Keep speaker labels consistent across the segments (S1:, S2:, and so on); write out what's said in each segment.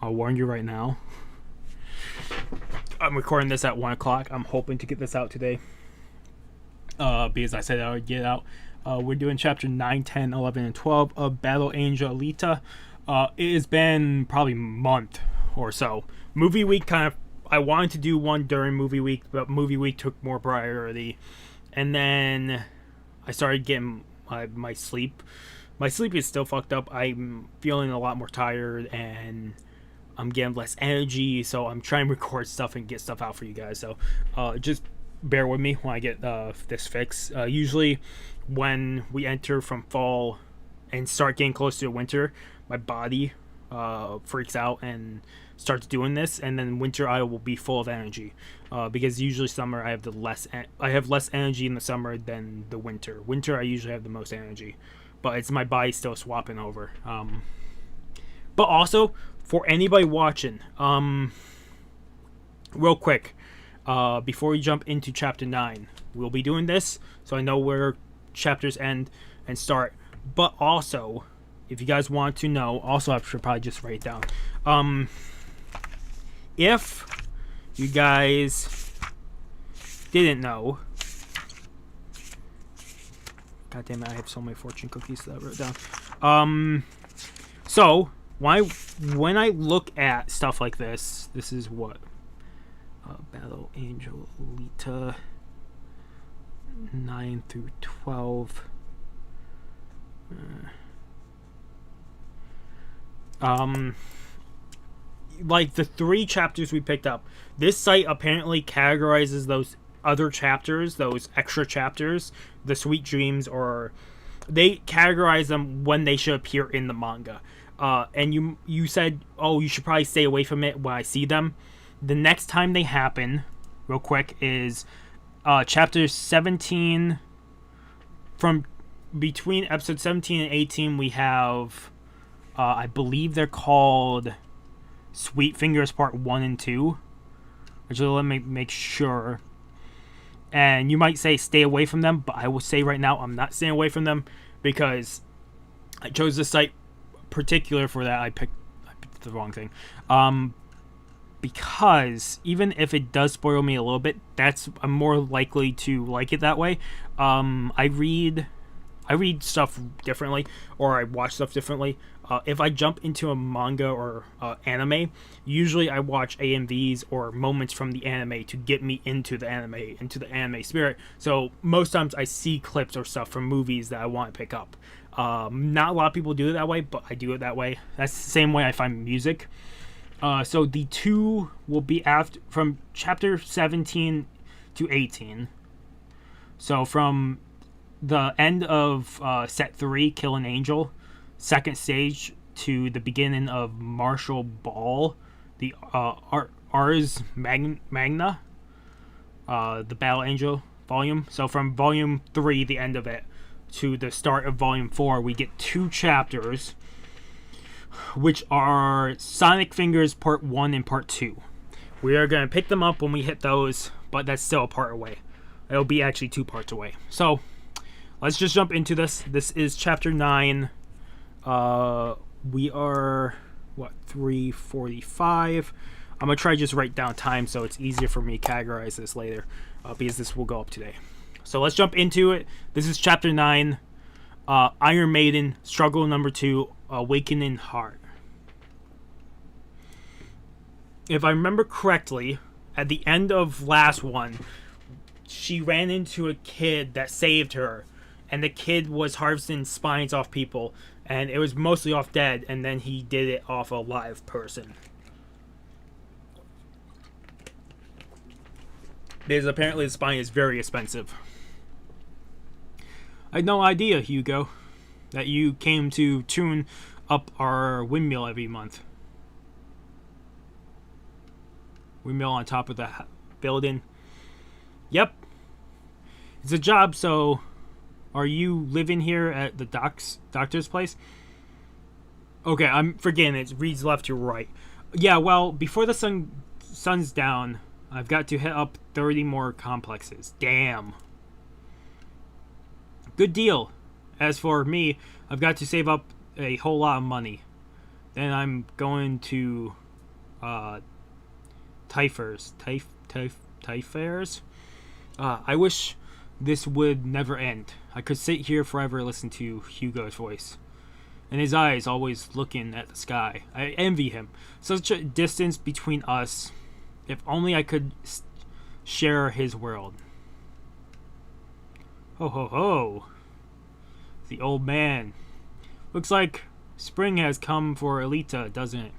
S1: I'll warn you right now. I'm recording this at 1 o'clock. I'm hoping to get this out today. Because I said I would get it out. We're doing chapter 9, 10, 11, and 12 of Battle Angel Alita. It has been probably a month or so. Movie week kind of... I wanted to do one during movie week, but movie week took more priority. And then I started getting my sleep. My sleep is still fucked up. I'm feeling a lot more tired, and I'm getting less energy, so I'm trying to record stuff and get stuff out for you guys. So just bear with me when I get this fixed. Usually when we enter from fall and start getting close to winter, my body freaks out and starts doing this, and then winter I will be full of energy, because usually summer I have less energy in the summer than the winter I usually have the most energy, but it's my body still swapping over. But also for anybody watching, real quick, before we jump into chapter 9, we'll be doing this so I know where chapters end and start. But also, if you guys want to know, also I should probably just write it down. If you guys didn't know, god damn it, I have so many fortune cookies that I wrote down. So when I look at stuff like this is what Battle Angel Alita 9 through 12. Like the 3 chapters we picked up, this site apparently categorizes those other chapters, those extra chapters, the sweet dreams, or they categorize them when they should appear in the manga. And you said, oh, you should probably stay away from it when I see them. The next time they happen, real quick, is chapter 17. From between episode 17 and 18, we have, I believe they're called Sweet Fingers Part 1 and 2. Actually, let me make sure. And you might say stay away from them, but I will say right now I'm not staying away from them, because I chose this site particular for that. I picked the wrong thing. Because even if it does spoil me a little bit, I'm more likely to like it that way. I read stuff differently, or I watch stuff differently. If I jump into a manga or anime, usually I watch AMVs or moments from the anime to get me into the anime spirit. So most times I see clips or stuff from movies that I want to pick up. Not a lot of people do it that way, but I do it that way. That's the same way I find music. So the 2 will be from chapter 17 to 18. So from the end of set 3, Kill an Angel, second stage, to the beginning of Martial Ball, the Ars Magna, the Battle Angel volume. So from volume 3, the end of it, to the start of volume 4, we get 2 chapters, which are Sonic Fingers Part 1 and Part 2. We are going to pick them up when we hit those, but that's still a part away. It'll be actually 2 parts away. So let's just jump into this. This is chapter 9. We are, 3:45. I'm going to try to just write down time so it's easier for me to categorize this later, because this will go up today. So let's jump into it. This is chapter 9, Iron Maiden, Struggle number 2, Awakening Heart. If I remember correctly, at the end of last one, she ran into a kid that saved her, and the kid was harvesting spines off people, and it was mostly off dead, and then he did it off a live person. Because apparently the spine is very expensive. I had no idea, Hugo, that you came to tune up our windmill every month. Windmill on top of the building. Yep. It's a job, so are you living here at the doctor's place? Okay, I'm forgetting it reads left to right. Yeah, well, before the sun's down, I've got to hit up 30 more complexes. Damn. Good deal. As for me, I've got to save up a whole lot of money. Then I'm going to Typhers. Typhers? I wish this would never end. I could sit here forever and listen to Hugo's voice. And his eyes always looking at the sky. I envy him. Such a distance between us. If only I could share his world. Ho ho ho. The old man. Looks like spring has come for Alita, doesn't it?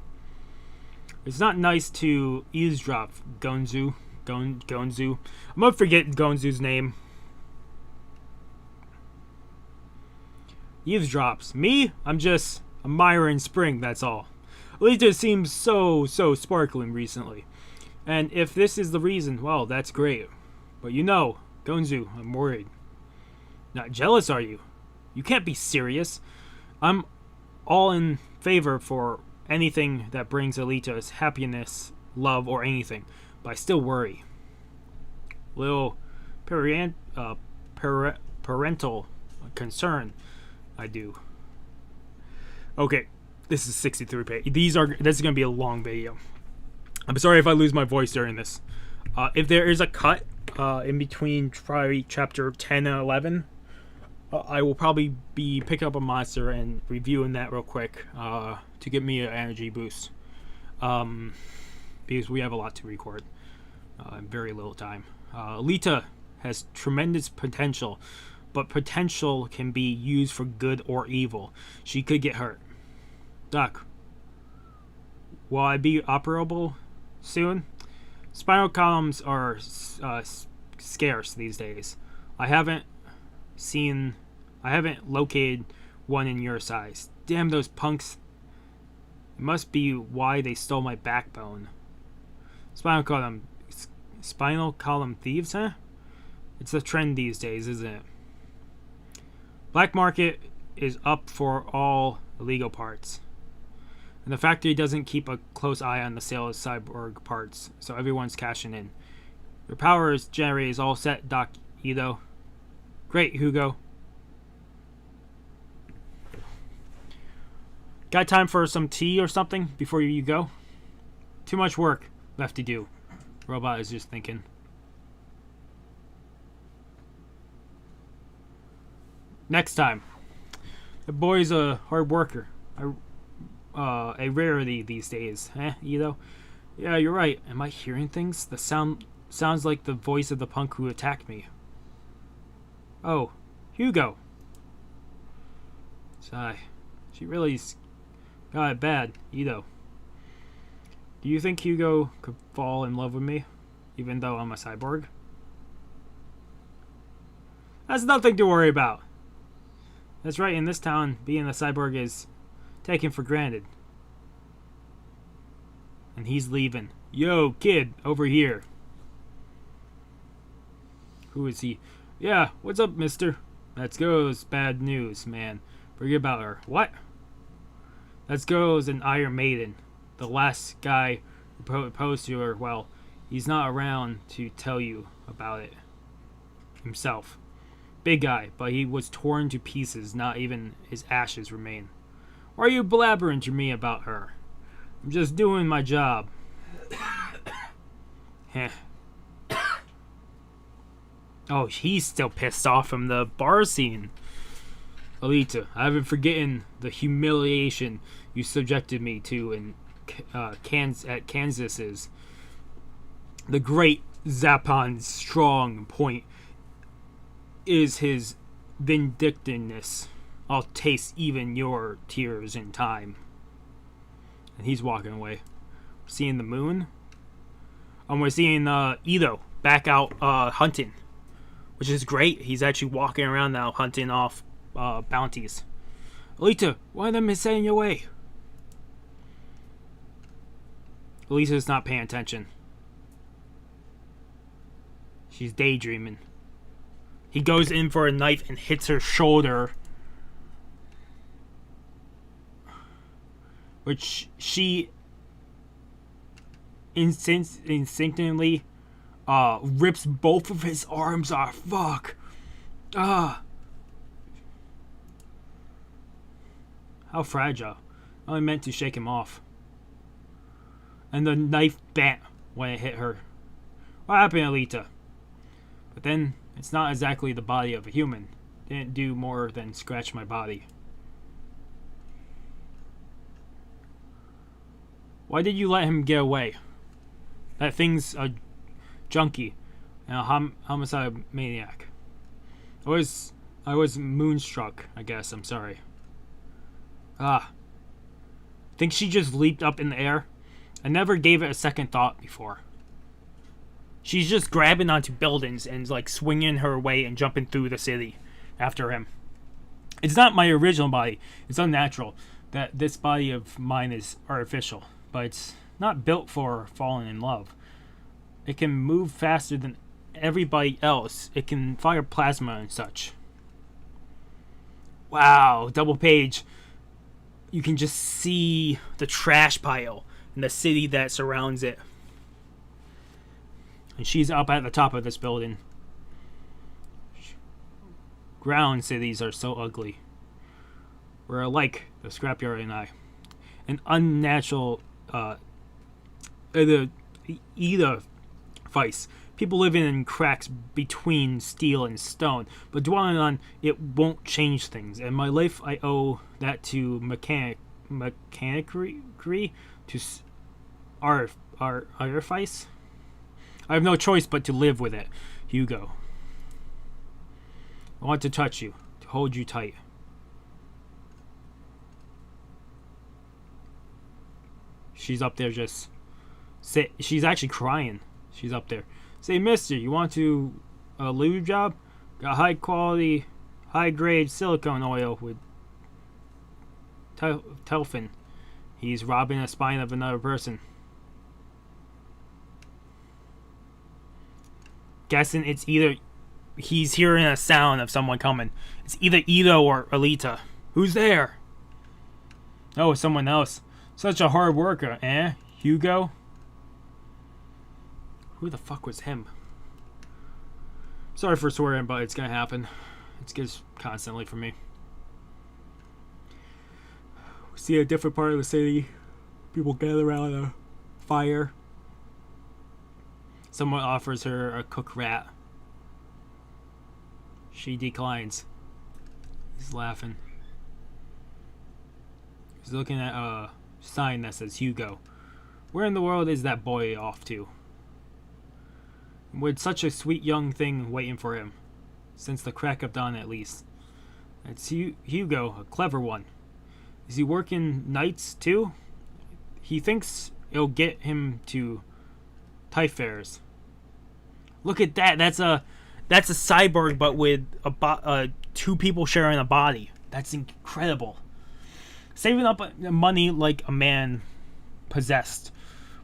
S1: It's not nice to eavesdrop, Gonzu. Gonzu. I'm gonna forget Gonzu's name. Eavesdrops. Me? I'm just admiring spring, that's all. Alita seems so sparkling recently. And if this is the reason, well, that's great. But you know, Gonzu, I'm worried. Not jealous, are you? You can't be serious. I'm all in favor for anything that brings Alita's happiness, love, or anything. But I still worry. Little parental concern. I do. Okay, this is 63 page. This is gonna be a long video. I'm sorry if I lose my voice during this. If there is a cut in between probably chapter 10 and 11, I will probably be picking up a monster and reviewing that real quick to give me an energy boost. Because we have a lot to record in very little time. Alita has tremendous potential, but potential can be used for good or evil. She could get hurt. Doc, will I be operable soon? Spinal columns are scarce these days. I haven't located one in your size. Damn those punks. It must be why they stole my backbone. Spinal column thieves, huh? It's a trend these days, isn't it? Black market is up for all illegal parts. And the factory doesn't keep a close eye on the sale of cyborg parts, so everyone's cashing in. Your power generator is all set, Doc Ido. Great, Hugo. Got time for some tea or something before you go? Too much work left to do. Robot is just thinking. Next time. The boy's a hard worker. A rarity these days, Ido? Yeah, you're right. Am I hearing things? The sounds like the voice of the punk who attacked me. Oh, Hugo. Sigh. She really got it bad, Ido. Do you think Hugo could fall in love with me, even though I'm a cyborg? That's nothing to worry about. That's right, in this town, being a cyborg is taken for granted. And he's leaving. Yo, kid, over here. Who is he? Yeah, what's up, mister? That girl's bad news, man. Forget about her. What? That girl's an Iron Maiden. The last guy who proposed to her, well, he's not around to tell you about it himself. Big guy, but he was torn to pieces. Not even his ashes remain. Why are you blabbering to me about her? I'm just doing my job. Heh. Oh, he's still pissed off from the bar scene. Alita, I haven't forgotten the humiliation you subjected me to in Kansas's. The great Zapon's strong point is his vindictiveness. I'll taste even your tears in time. And he's walking away. Seeing the moon. We're seeing Ido back out hunting, which is great. He's actually walking around now hunting off bounties. Alita, why are them setting your way? Alita's not paying attention. She's daydreaming. He goes in for a knife and hits her shoulder, which she instinctively rips both of his arms off. Fuck. How fragile. I only meant to shake him off. And the knife bent when it hit her. What happened, Alita? But then, it's not exactly the body of a human. Didn't do more than scratch my body. Why did you let him get away? That thing's a junkie and a homicide maniac. I was moonstruck, I guess. I'm sorry. Think she just leaped up in the air? I never gave it a second thought before. She's just grabbing onto buildings and like swinging her way and jumping through the city after him. It's not my original body. It's unnatural that this body of mine is artificial, but it's not built for falling in love. It can move faster than everybody else. It can fire plasma and such. Wow, double page. You can just see the trash pile and the city that surrounds it. And she's up at the top of this building. Ground cities are so ugly. We're alike, the scrapyard and I. An unnatural either vice. People living in cracks between steel and stone, but dwelling on it won't change things. And my life, I owe that to mechanicry, to artifice. I have no choice but to live with it, Hugo. I want to touch you, to hold you tight. She's up there just sit. She's actually crying. She's up there. Say, mister, you want to a lube job? Got high quality, high grade silicone oil with Telfin. He's robbing the spine of another person. Guessing it's either he's hearing a sound of someone coming. It's either Ito or Alita. Who's there? Oh, it's someone else. Such a hard worker, eh? Hugo? Who the fuck was him? Sorry for swearing, but it's gonna happen. It's just constantly for me. We see a different part of the city. People gather around a fire. Someone offers her a cooked rat. She declines. He's laughing. He's looking at a sign that says Hugo. Where in the world is that boy off to? With such a sweet young thing waiting for him. Since the crack of dawn at least. It's Hugo, a clever one. Is he working nights too? He thinks it'll get him to type fairs. Look at that. That's a cyborg, but with two people sharing a body. That's incredible. Saving up money like a man possessed.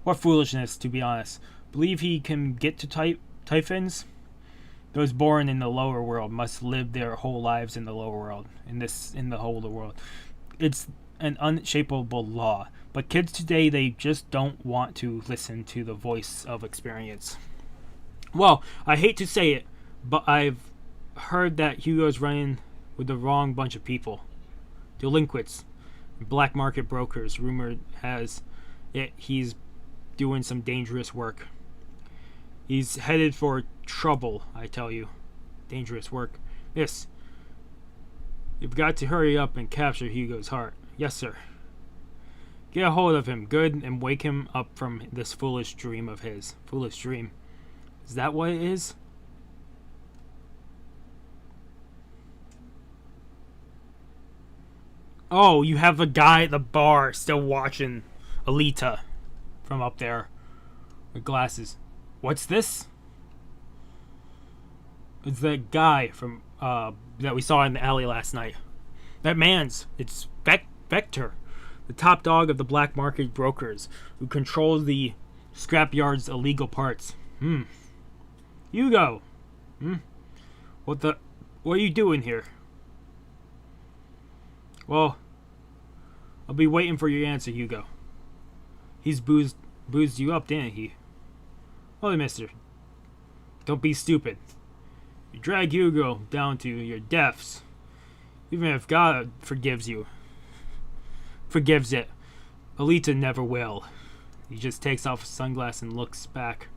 S1: What foolishness, to be honest. Believe he can get to Typhons? Those born in the lower world must live their whole lives in the lower world. In the whole of the world. It's an unshakable law. But kids today, they just don't want to listen to the voice of experience. Well, I hate to say it, but I've heard that Hugo's running with the wrong bunch of people. Delinquents, black market brokers. Rumored has it he's doing some dangerous work. He's headed for trouble, I tell you. Dangerous work. Yes. You've got to hurry up and capture Hugo's heart. Yes, sir. Get a hold of him, good, and wake him up from this foolish dream of his. Foolish dream. Is that what it is? Oh, you have a guy at the bar still watching Alita from up there with glasses. What's this? It's that guy from that we saw in the alley last night. That man's. It's Vector, the top dog of the black market brokers who controls the scrapyard's illegal parts. Hugo. What are you doing here? Well, I'll be waiting for your answer, Hugo. He's boozed you up, didn't he? Holy mister. Don't be stupid. You drag Hugo down to your deaths. Even if God forgives you. forgives it. Alita never will. He just takes off his sunglasses and looks back.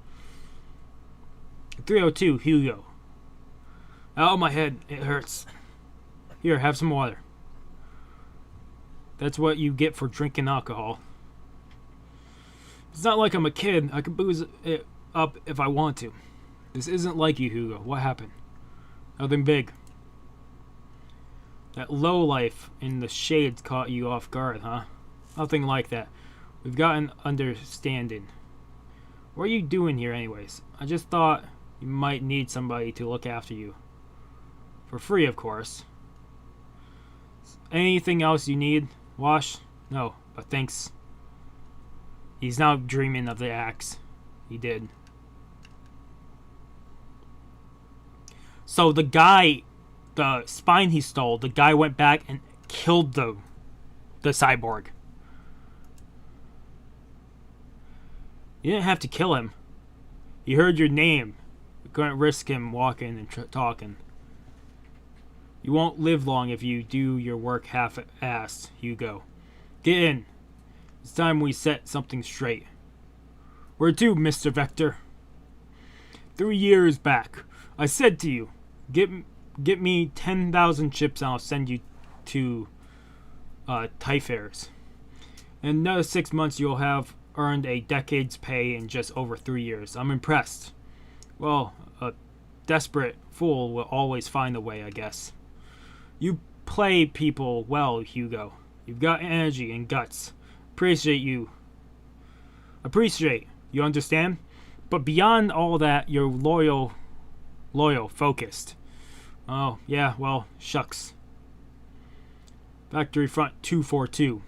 S1: 302, Hugo. Oh, my head. It hurts. Here, have some water. That's what you get for drinking alcohol. It's not like I'm a kid. I can booze it up if I want to. This isn't like you, Hugo. What happened? Nothing big. That lowlife in the shades caught you off guard, huh? Nothing like that. We've got an understanding. What are you doing here anyways? I just thought you might need somebody to look after you. For free, of course. Anything else you need? Wash? No, but thanks. He's now dreaming of the axe. He did. So the guy, the spine he stole, the guy went back and killed the cyborg. You didn't have to kill him. He heard your name. You couldn't risk him walking and talking. You won't live long if you do your work half-assed, Hugo. Get in. It's time we set something straight. Where to, Mr. Vector? 3 years back, I said to you, get me 10,000 chips and I'll send you to Typhairs. In another 6 months you'll have earned a decade's pay in just over 3 years. I'm impressed. Well, a desperate fool will always find a way, I guess. You play people well, Hugo. You've got energy and guts. Appreciate, you understand? But beyond all that, you're loyal, focused. Oh, yeah, well, shucks. Factory front 242.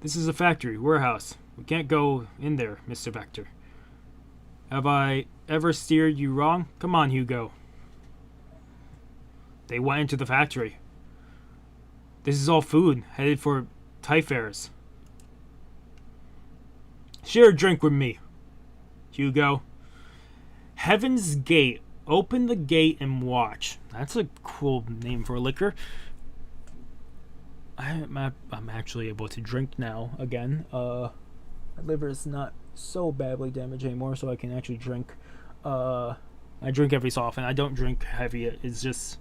S1: This is a factory, warehouse. We can't go in there, Mr. Vector. Have I ever steered you wrong? Come on, Hugo. They went into the factory. This is all food, headed for Typhairs. Share a drink with me, Hugo. Heaven's Gate. Open the gate and watch. That's a cool name for a liquor. I'm actually able to drink now again. My liver is not so badly damaged anymore, so I can actually drink. I drink every so often. I don't drink heavy. It's just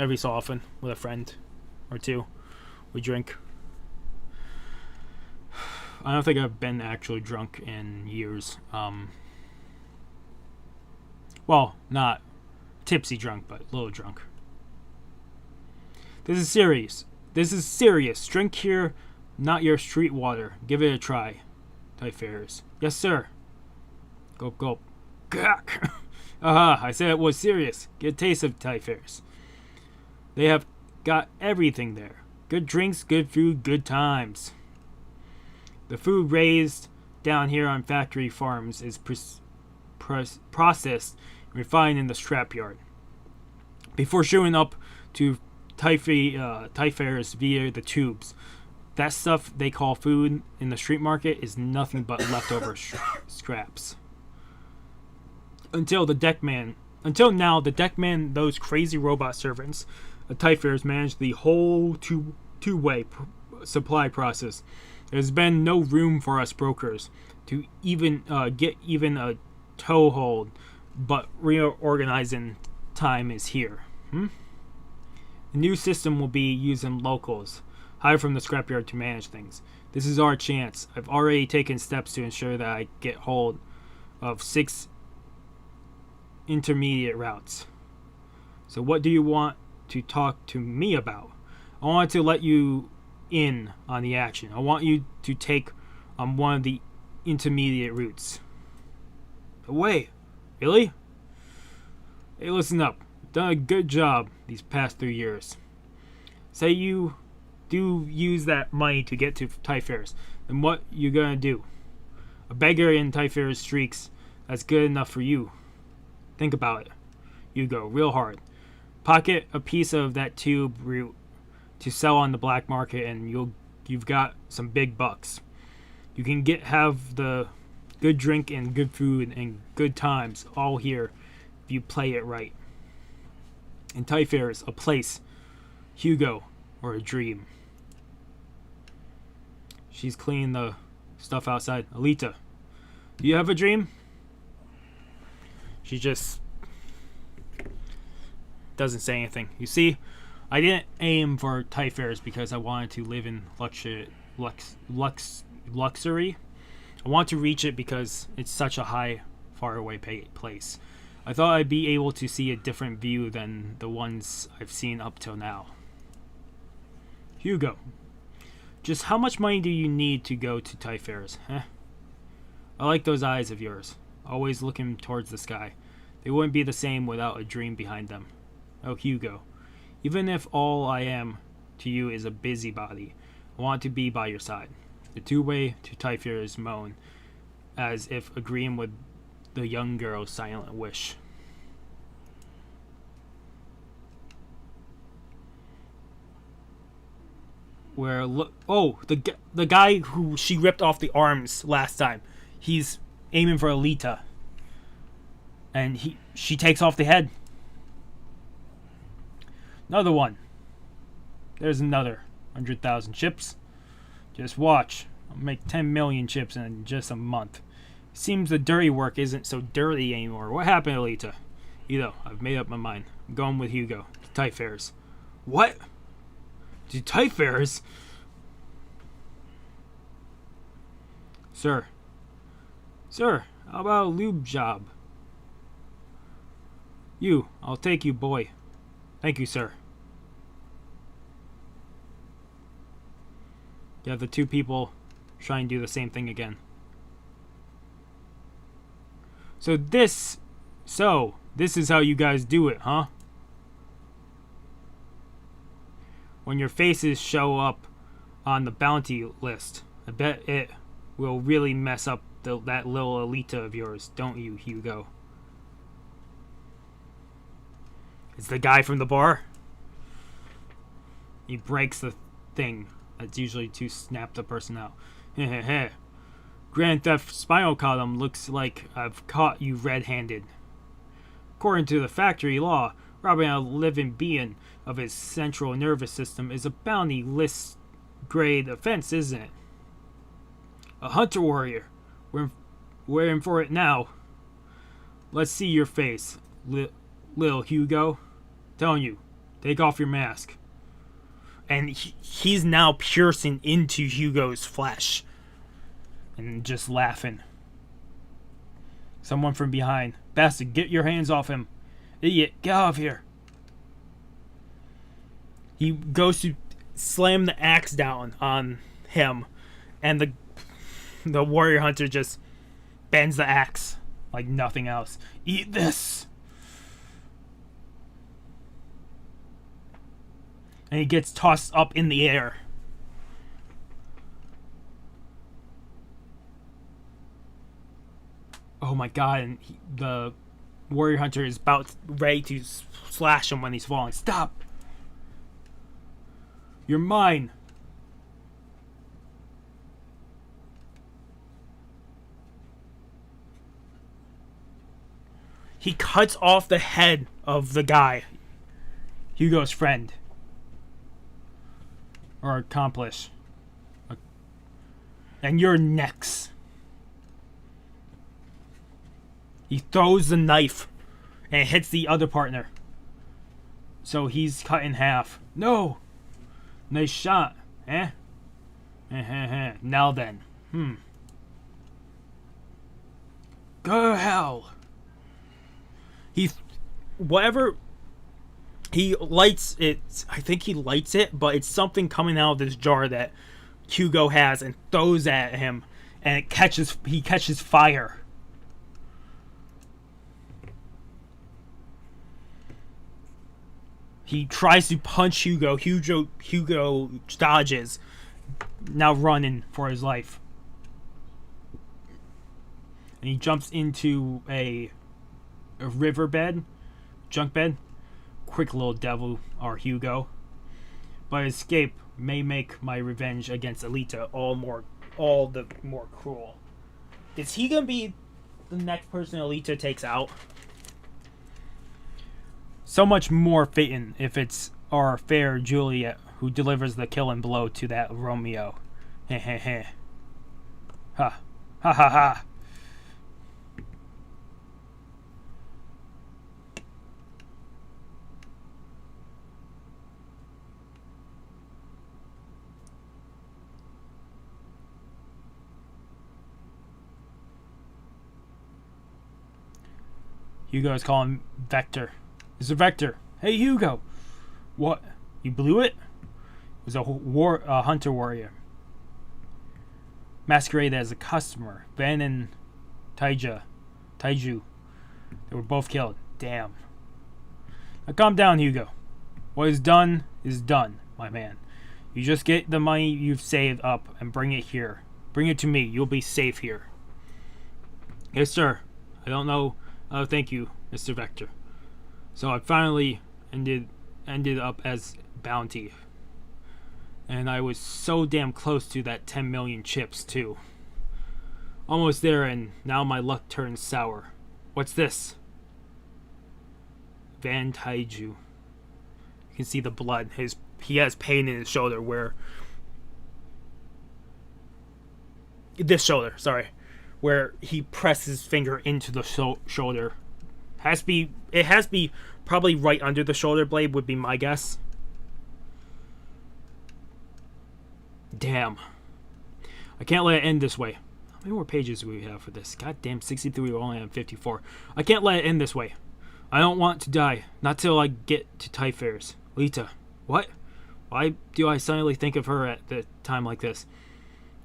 S1: every so often with a friend or two. We drink. I don't think I've been actually drunk in years. Well, not tipsy drunk, but a little drunk. This is serious. Drink here, not your street water. Give it a try. Typhairs. Yes, sir. Gulp, gulp. Gawk. Aha, I said it was serious. Get a taste of Typhairs. They have got everything there. Good drinks, good food, good times. The food raised down here on factory farms is processed and refined in the scrapyard before showing up to Typhairs via the tubes. That stuff they call food in the street market is nothing but leftover scraps. Until now, the deckman, those crazy robot servants, the Typhairs managed the whole two-way supply process. There's been no room for us brokers to even get even a toehold, but reorganizing time is here. The new system will be using locals, hired from the scrapyard to manage things. This is our chance. I've already taken steps to ensure that I get hold of 6 intermediate routes. So what do you want to talk to me about? I want to let you in on the action. I want you to take on one of the intermediate routes. Away. Really? Hey, listen up. You've done a good job these past 3 years. Say you do use that money to get to Typhairs, then what you gonna do? A beggar in Typhairs streaks, that's good enough for you. Think about it. You go real hard. Pocket a piece of that tube route to sell on the black market, and you've got some big bucks. You can have the good drink and good food and good times all here if you play it right. In Typhairs, a place, Hugo, or a dream. She's cleaning the stuff outside. Alita, do you have a dream? She just doesn't say anything. You see, I didn't aim for Type Fairs because I wanted to live in luxury. I want to reach it because it's such a high, far away place. I thought I'd be able to see a different view than the ones I've seen up till now. Hugo, just how much money do you need to go to Type Fairs, huh? I like those eyes of yours, always looking towards the sky. They wouldn't be the same without a dream behind them. Oh, Hugo, even if all I am to you is a busybody, I want to be by your side. The two-way to Type Fairs moan, as if agreeing with the young girl's silent wish. Where look? Oh, the guy who she ripped off the arms last time. He's aiming for Alita, and she takes off the head. Another one. There's another 100,000 chips. Just watch. I'll make 10 million chips in just a month. Seems the dirty work isn't so dirty anymore. What happened, Alita? Either, I've made up my mind. I'm going with Hugo to Type Fairs. What? To Type Fairs? Sir, how about a lube job? I'll take you, boy. Thank you, sir. You have the two people try and do the same thing again. So this is how you guys do it, huh? When your faces show up on the bounty list, I bet it will really mess up that little Alita of yours, don't you, Hugo? It's the guy from the bar. He breaks the thing. That's usually to snap the person out. Hehehe. Grand Theft Spinal Column looks like I've caught you red-handed. According to the factory law, robbing a living being of his central nervous system is a bounty list grade offense, isn't it? A hunter warrior. We're in for it now. Let's see your face, Lil Hugo. Telling you, take off your mask. And he's now piercing into Hugo's flesh. And just laughing. Someone from behind. Bastard, get your hands off him. Idiot, get out of here. He goes to slam the axe down on him. And the warrior hunter just bends the axe like nothing else. Eat this. And he gets tossed up in the air. Oh my god, and the warrior hunter is ready to slash him when he's falling. Stop! You're mine! He cuts off the head of the guy, Hugo's friend. Or accomplice. And you're next. He throws the knife and hits the other partner. So he's cut in half. No! Nice shot. Eh? Now then. Go to hell. Whatever he lights it, I think he lights it, but it's something coming out of this jar that Hugo has and throws at him, and he catches fire. He tries to punch Hugo. Hugo dodges, now running for his life. And he jumps into a riverbed, junk bed. Quick little devil, our Hugo. But escape may make my revenge against Alita all the more cruel. Is he gonna be the next person Alita takes out? So much more fitting if it's our fair Juliet who delivers the killing blow to that Romeo. Heh heh heh. Ha. Ha ha ha. Hugo's calling Vector. It's a Vector. Hey, Hugo. What? You blew it? It was a hunter warrior. Masqueraded as a customer. Ben and Taiju. They were both killed. Damn. Now calm down, Hugo. What is done, my man. You just get the money you've saved up and bring it here. Bring it to me. You'll be safe here. Yes, sir. I don't know. Thank you, Mr. Vector. So I finally ended up as bounty. And I was so damn close to that 10 million chips, too. Almost there, and now my luck turns sour. What's this? Van Taiju. You can see the blood. He has pain in his shoulder where... This shoulder, sorry. Where he pressed his finger into the shoulder. It has to be probably right under the shoulder blade would be my guess. Damn. I can't let it end this way. How many more pages do we have for this? Goddamn, 63, we only have 54. I can't let it end this way. I don't want to die. Not till I get to Typhares. Alita. What? Why do I suddenly think of her at the time like this?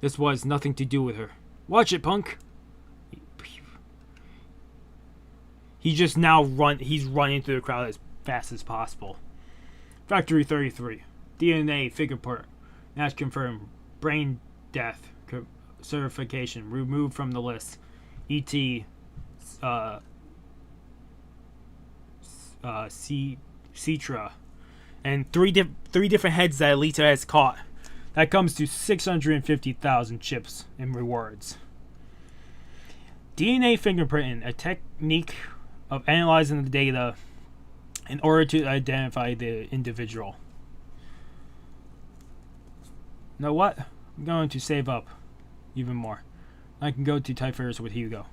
S1: This was nothing to do with her. Watch it, punk. He's running through the crowd as fast as possible. Factory 33. DNA fingerprint. Match confirmed. Brain death. Certification. Removed from the list. E.T. Citra. And three different heads that Alita has caught. That comes to 650,000 chips in rewards. DNA fingerprinting, a technique of analyzing the data in order to identify the individual. You know what? I'm going to save up even more. I can go to Typhares with Hugo.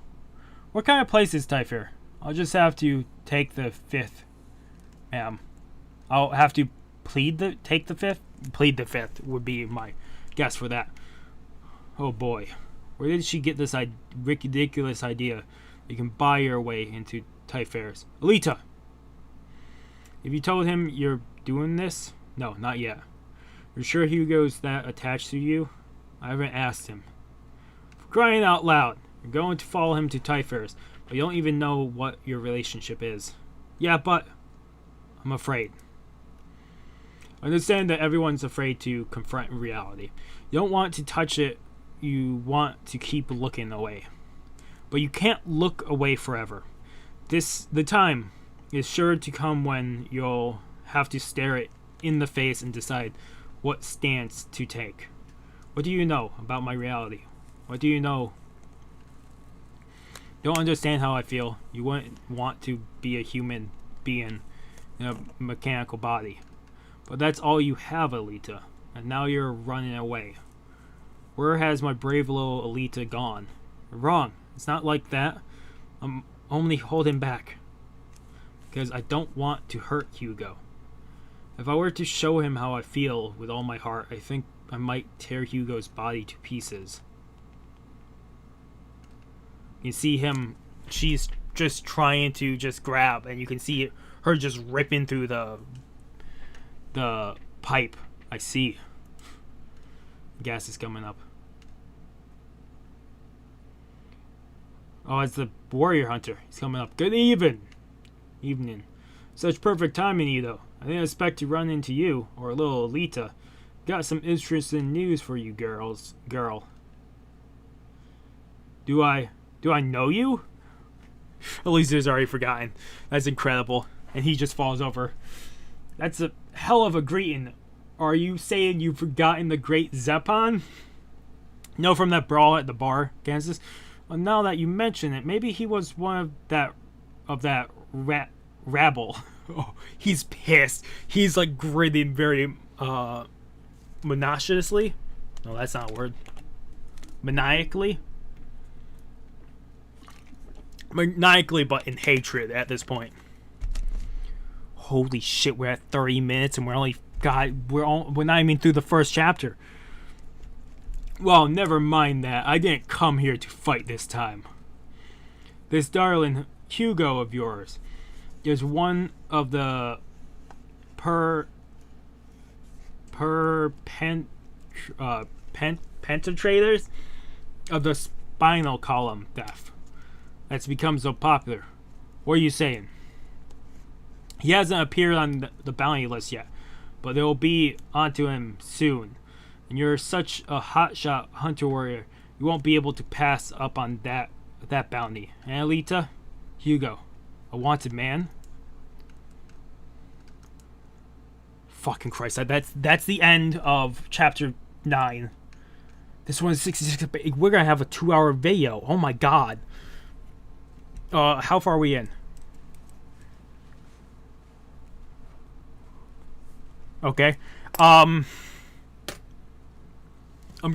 S1: What kind of place is Typhair? I'll just have to take the 5th, ma'am. I'll have to take the 5th? Plead the 5th would be my guess for that. Oh boy. Where did she get this ridiculous idea that you can buy your way into Typhares? Alita! Have you told him you're doing this? No, not yet. You're sure Hugo's that attached to you? I haven't asked him. For crying out loud, you're going to follow him to Typhares, but you don't even know what your relationship is. Yeah, but I'm afraid. I understand that everyone's afraid to confront reality. You don't want to touch it, you want to keep looking away. But you can't look away forever. The time is sure to come when you'll have to stare it in the face and decide what stance to take. What do you know about my reality? What do you know? Don't understand how I feel. You wouldn't want to be a human being in a mechanical body. But that's all you have, Alita. And now you're running away. Where has my brave little Alita gone? You're wrong. It's not like that. I'm only holding back. Because I don't want to hurt Hugo. If I were to show him how I feel with all my heart, I think I might tear Hugo's body to pieces. You see him, she's just trying to just grab, and you can see her just ripping through the pipe. I see. Gas is coming up. Oh, it's the warrior hunter. He's coming up. Good evening. Such perfect timing, Ito. I didn't expect to run into you, or little Alita. Got some interesting news for you, girl. Do I know you? Alita's already forgotten. That's incredible. And he just falls over. That's a hell of a greeting. Are you saying you've forgotten the great Zepan? No, from that brawl at the bar, Kansas. Well, now that you mention it, maybe he was one of that rabble. Oh, he's pissed. He's like grinning very monotonously. No, that's not a word. Maniacally? Maniacally, but in hatred at this point. Holy shit, we're at 30 minutes and we're not even through the first chapter. Well, never mind that. I didn't come here to fight this time. This darling Hugo of yours is one of the penetrators of the spinal column theft that's become so popular. What are you saying? He hasn't appeared on the bounty list yet, but they will be onto him soon. And you're such a hotshot hunter warrior, you won't be able to pass up on that bounty. And Alita, Hugo, a wanted man. Fucking Christ, that's the end of chapter 9. This one is 66. We're gonna have a 2-hour video. Oh my god. How far are we in? Okay. I'm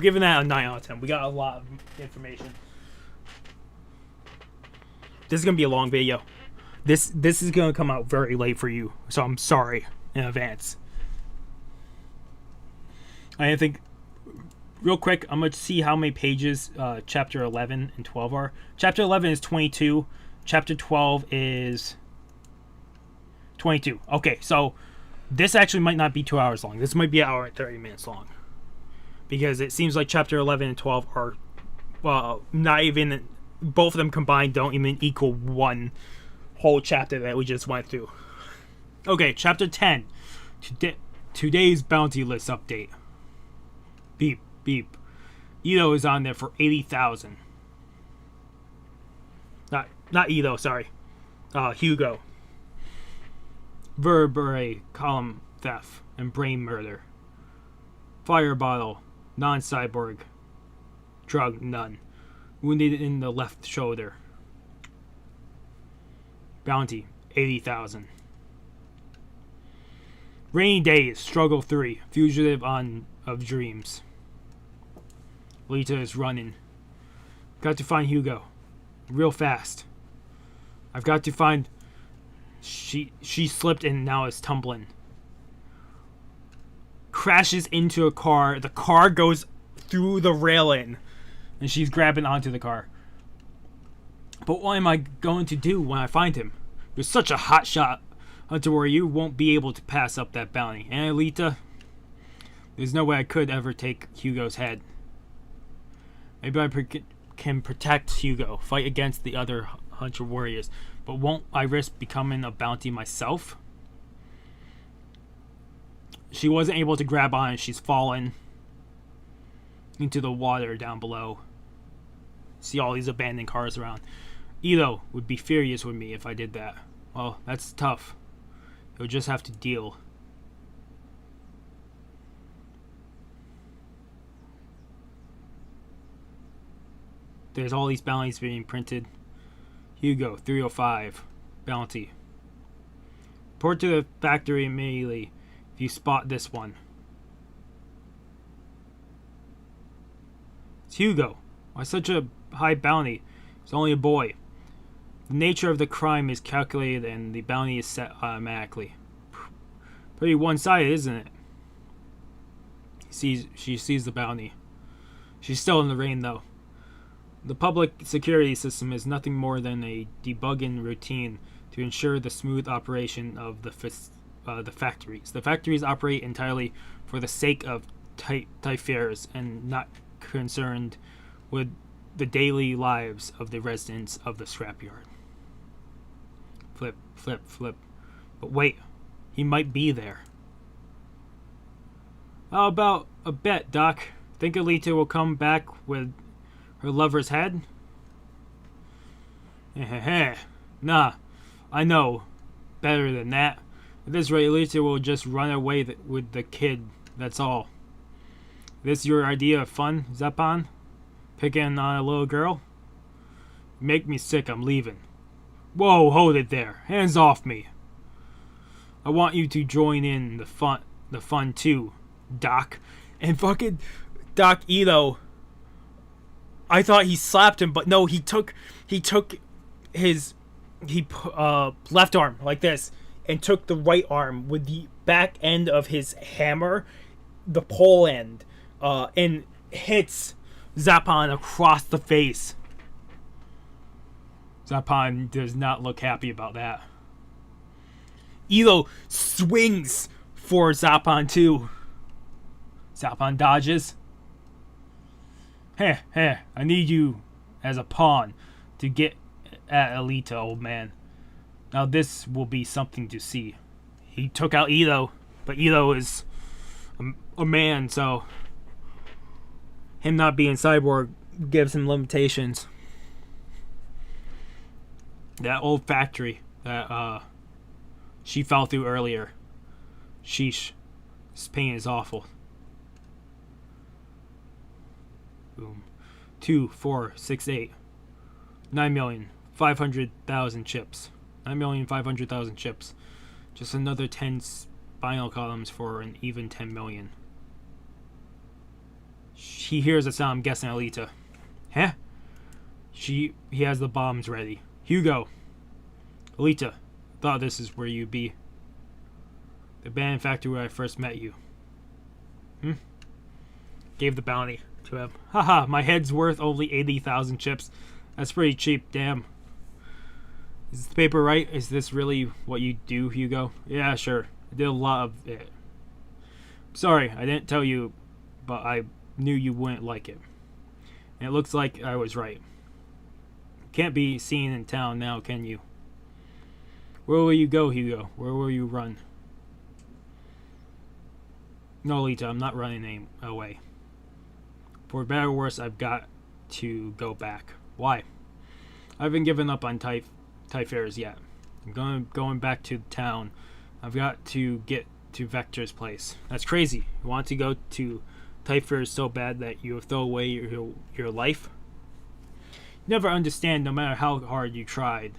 S1: giving that a 9 out of 10. We got a lot of information. This is gonna be a long video. This is gonna come out very late for you, so I'm sorry in advance. I think, real quick, I'm gonna see how many pages chapter 11 and 12 are. Chapter 11 is 22. Chapter 12 is 22. Okay, so this actually might not be 2 hours long. This might be 1 hour and 30 minutes long. Because it seems like chapter 11 and 12 are, well, not even, both of them combined don't even equal one whole chapter that we just went through. Okay, chapter 10. Today's bounty list update. Beep, beep. Edo is on there for 80,000. Not Edo, sorry. Hugo. Vertebrae column theft and brain murder. Fire bottle, non-cyborg. Drug, none. Wounded in the left shoulder. Bounty, 80,000. Rainy days, struggle 3. Fugitive of dreams. Alita is running. Got to find Hugo. Real fast. I've got to find... She slipped and now is tumbling. Crashes into a car. The car goes through the railing. And she's grabbing onto the car. But what am I going to do when I find him? You're such a hotshot hunter where you won't be able to pass up that bounty. And Alita, there's no way I could ever take Hugo's head. Maybe I can protect Hugo, fight against the other hunter warriors, but won't I risk becoming a bounty myself? She wasn't able to grab on, and she's fallen into the water down below. See all these abandoned cars around. Edo would be furious with me if I did that. Well, that's tough. He'll just have to deal. There's all these bounties being printed. Hugo, 305. Bounty. Report to the factory immediately if you spot this one. It's Hugo. Why such a high bounty? He's only a boy. The nature of the crime is calculated and the bounty is set automatically. Pretty one-sided, isn't it? She sees the bounty. She's still in the rain, though. The public security system is nothing more than a debugging routine to ensure the smooth operation of the factories. The factories operate entirely for the sake of fares and not concerned with the daily lives of the residents of the scrapyard. Flip, flip, flip. But wait, he might be there. How about a bet, Doc? Think Alita will come back with her lover's head? Nah, I know better than that. At this rate, Alita will just run away with the kid, that's all. This your idea of fun, Zepan? Picking on a little girl? You make me sick, I'm leaving. Whoa, hold it there. Hands off me. I want you to join in the fun too, Doc. And fucking Doc Ito, I thought he slapped him, but no, he took his left arm like this and took the right arm with the back end of his hammer, the pole end, and hits Zapan across the face. Zapan does not look happy about that. Elo swings for Zapan too. Zapan dodges. I need you as a pawn to get at Alita, old man. Now this will be something to see. He took out Ito, but Ito is a man, so him not being cyborg gives him limitations. That old factory that she fell through earlier. Sheesh. This pain is awful. Boom. 2, 4, 6, 8. 9,500,000 chips. 9,500,000 chips. Just another 10 spinal columns for an even 10 million. He hears a sound, I'm guessing Alita. Huh? He has the bombs ready. Hugo. Alita. Thought this is where you'd be. The abandoned factory where I first met you. Gave the bounty to him. Haha, my head's worth only 80,000 chips. That's pretty cheap, damn. Is the paper right? Is this really what you do, Hugo? Yeah, sure. I did a lot of it. Sorry, I didn't tell you, but I knew you wouldn't like it. And it looks like I was right. Can't be seen in town now, can you? Where will you go, Hugo? Where will you run? No, Alita, I'm not running away. For better or worse, I've got to go back. Why? I haven't given up on Typhares yet. I'm going back to town. I've got to get to Vector's place. That's crazy. You want to go to Typhares so bad that you throw away your life? You never understand no matter how hard you tried.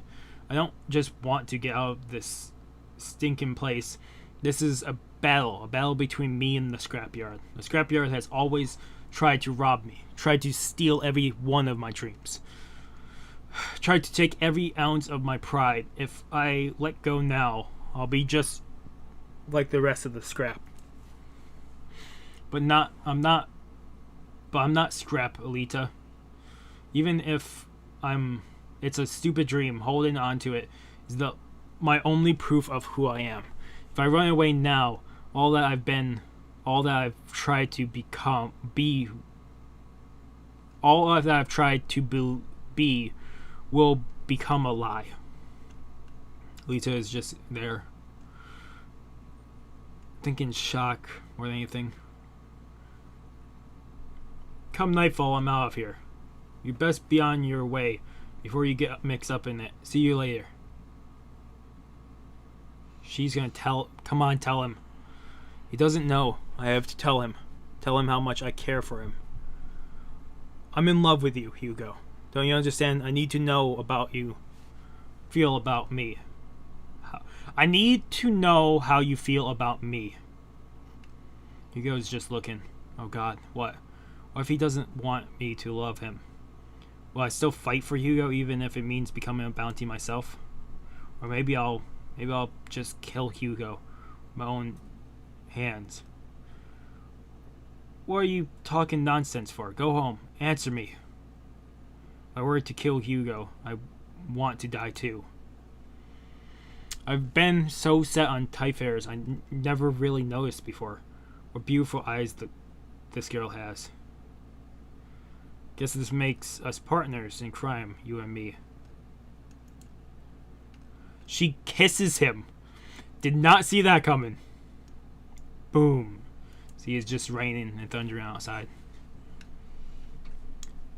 S1: I don't just want to get out of this stinking place. This is a battle between me and the scrapyard. The scrapyard has always tried to rob me, tried to steal every one of my dreams, tried to take every ounce of my pride. If I let go now, I'll be just like the rest of the scrap. I'm not scrap, Alita. Even if it's a stupid dream, holding on to it is my only proof of who I am. If I run away now, all that I've tried to be will become a lie. Alita is just there, thinking shock more than anything. Come nightfall, I'm out of here. You best be on your way before you get mixed up in it. See you later. She's gonna come on, tell him. He doesn't know. I have to tell him. Tell him how much I care for him. I'm in love with you, Hugo. Don't you understand? I need to know about you. Feel about me. I need to know how you feel about me. Hugo's just looking. Oh God, what? What if he doesn't want me to love him? Will I still fight for Hugo even if it means becoming a bounty myself? Or maybe I'll just kill Hugo with my own hands. What are you talking nonsense for? Go home. Answer me. If I were to kill Hugo, I want to die too. I've been so set on Typhares I never really noticed before. What beautiful eyes this girl has. Guess this makes us partners in crime, you and me. She kisses him. Did not see that coming. Boom. See, it's just raining and thundering outside.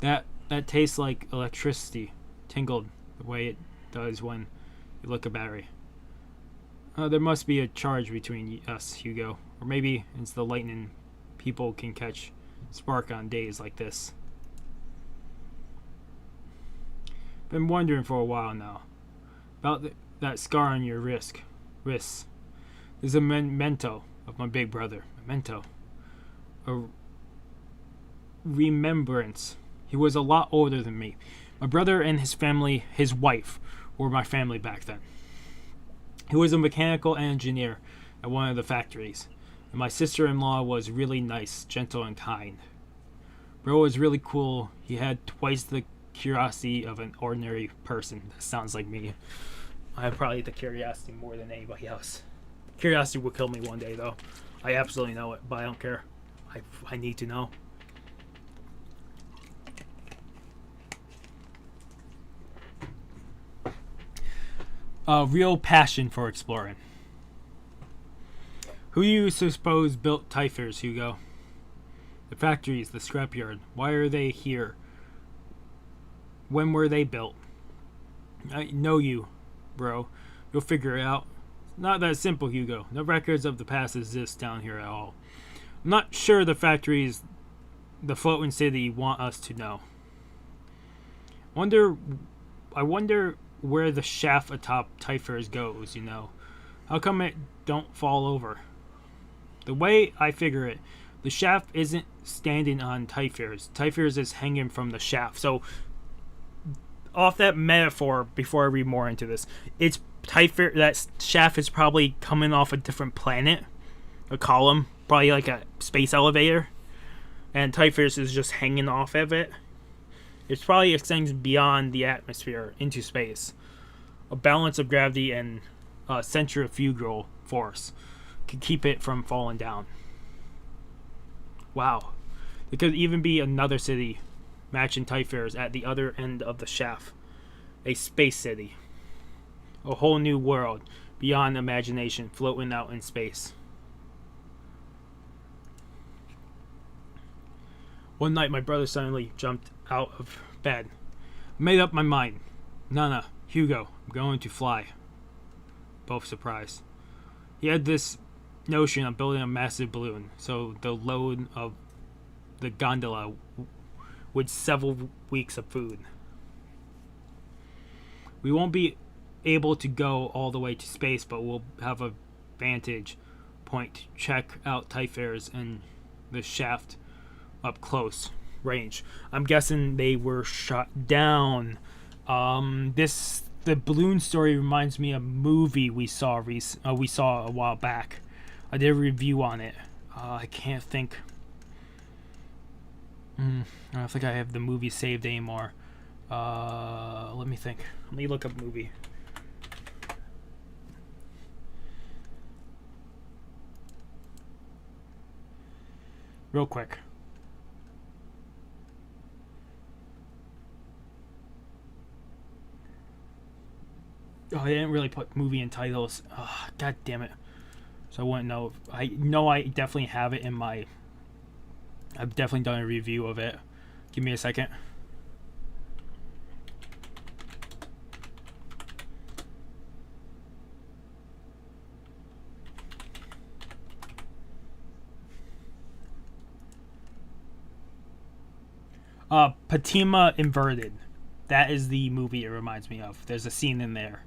S1: That tastes like electricity. Tingled the way it does when you look at a battery. There must be a charge between us, Hugo. Or maybe it's the lightning people can catch spark on days like this. Been wondering for a while now about that scar on your wrist. There's a memento of my big brother. Memento. remembrance. He was a lot older than me. My brother and his family, his wife, were my family back then. He was a mechanical engineer at one of the factories, and my sister-in-law was really nice, gentle, and kind. Bro was really cool. He had twice the curiosity of an ordinary person. That sounds like me. I have probably the curiosity more than anybody else. Curiosity will kill me one day, though. I absolutely know it, but I don't care. I need to know. A real passion for exploring. Who do you suppose built Typhers, Hugo? The factories, the scrapyard. Why are they here? When were they built? I know you, bro. You'll figure it out. It's not that simple, Hugo. No records of the past exist down here at all. I'm not sure the factories, the floating city, want us to know. I wonder where the shaft atop Typhers goes, you know. How come it don't fall over? The way I figure it, the shaft isn't standing on Typhers. Typhers is hanging from the shaft. So, off that metaphor, before I read more into this, it's Typher. That shaft is probably coming off a different planet, a column, probably like a space elevator, and Typhers is just hanging off of it. It's probably extending beyond the atmosphere into space. A balance of gravity and centrifugal force can keep it from falling down. Wow. There could even be another city matching Typhers at the other end of the shaft. A space city. A whole new world beyond imagination floating out in space. One night my brother suddenly jumped out of bed. I made up my mind. Nana, Hugo, I'm going to fly. Both surprised. He had this notion of building a massive balloon, so the load of the gondola with several weeks of food. We won't be able to go all the way to space, but we'll have a vantage point to check out Typhers and the shaft up close range. I'm guessing they were shot down. The balloon story reminds me of a movie we saw a while back. I did a review on it. I can't think. I don't think I have the movie saved anymore. Let me think. Let me look up a movie. Real quick. Oh, I didn't really put movie in titles. Oh, God damn it. So I wouldn't know. I know I definitely have it in my... I've definitely done a review of it. Give me a second. Fatima Inverted. That is the movie it reminds me of. There's a scene in there.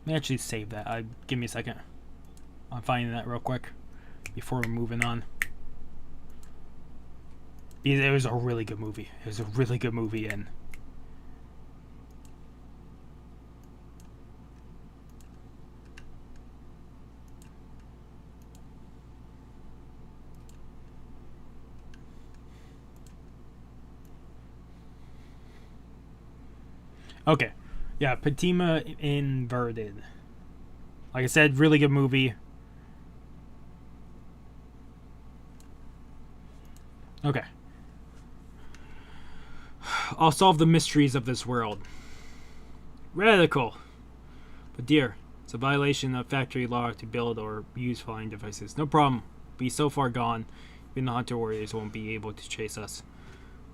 S1: Let me actually save that. Give me a second. I'm finding that real quick before we're moving on. It was a really good movie. It was a really good movie, and okay. Yeah, Fatima Inverted. Like I said, really good movie. Okay. I'll solve the mysteries of this world. Radical. But dear, it's a violation of factory law to build or use flying devices. No problem. Be so far gone, even the hunter warriors won't be able to chase us.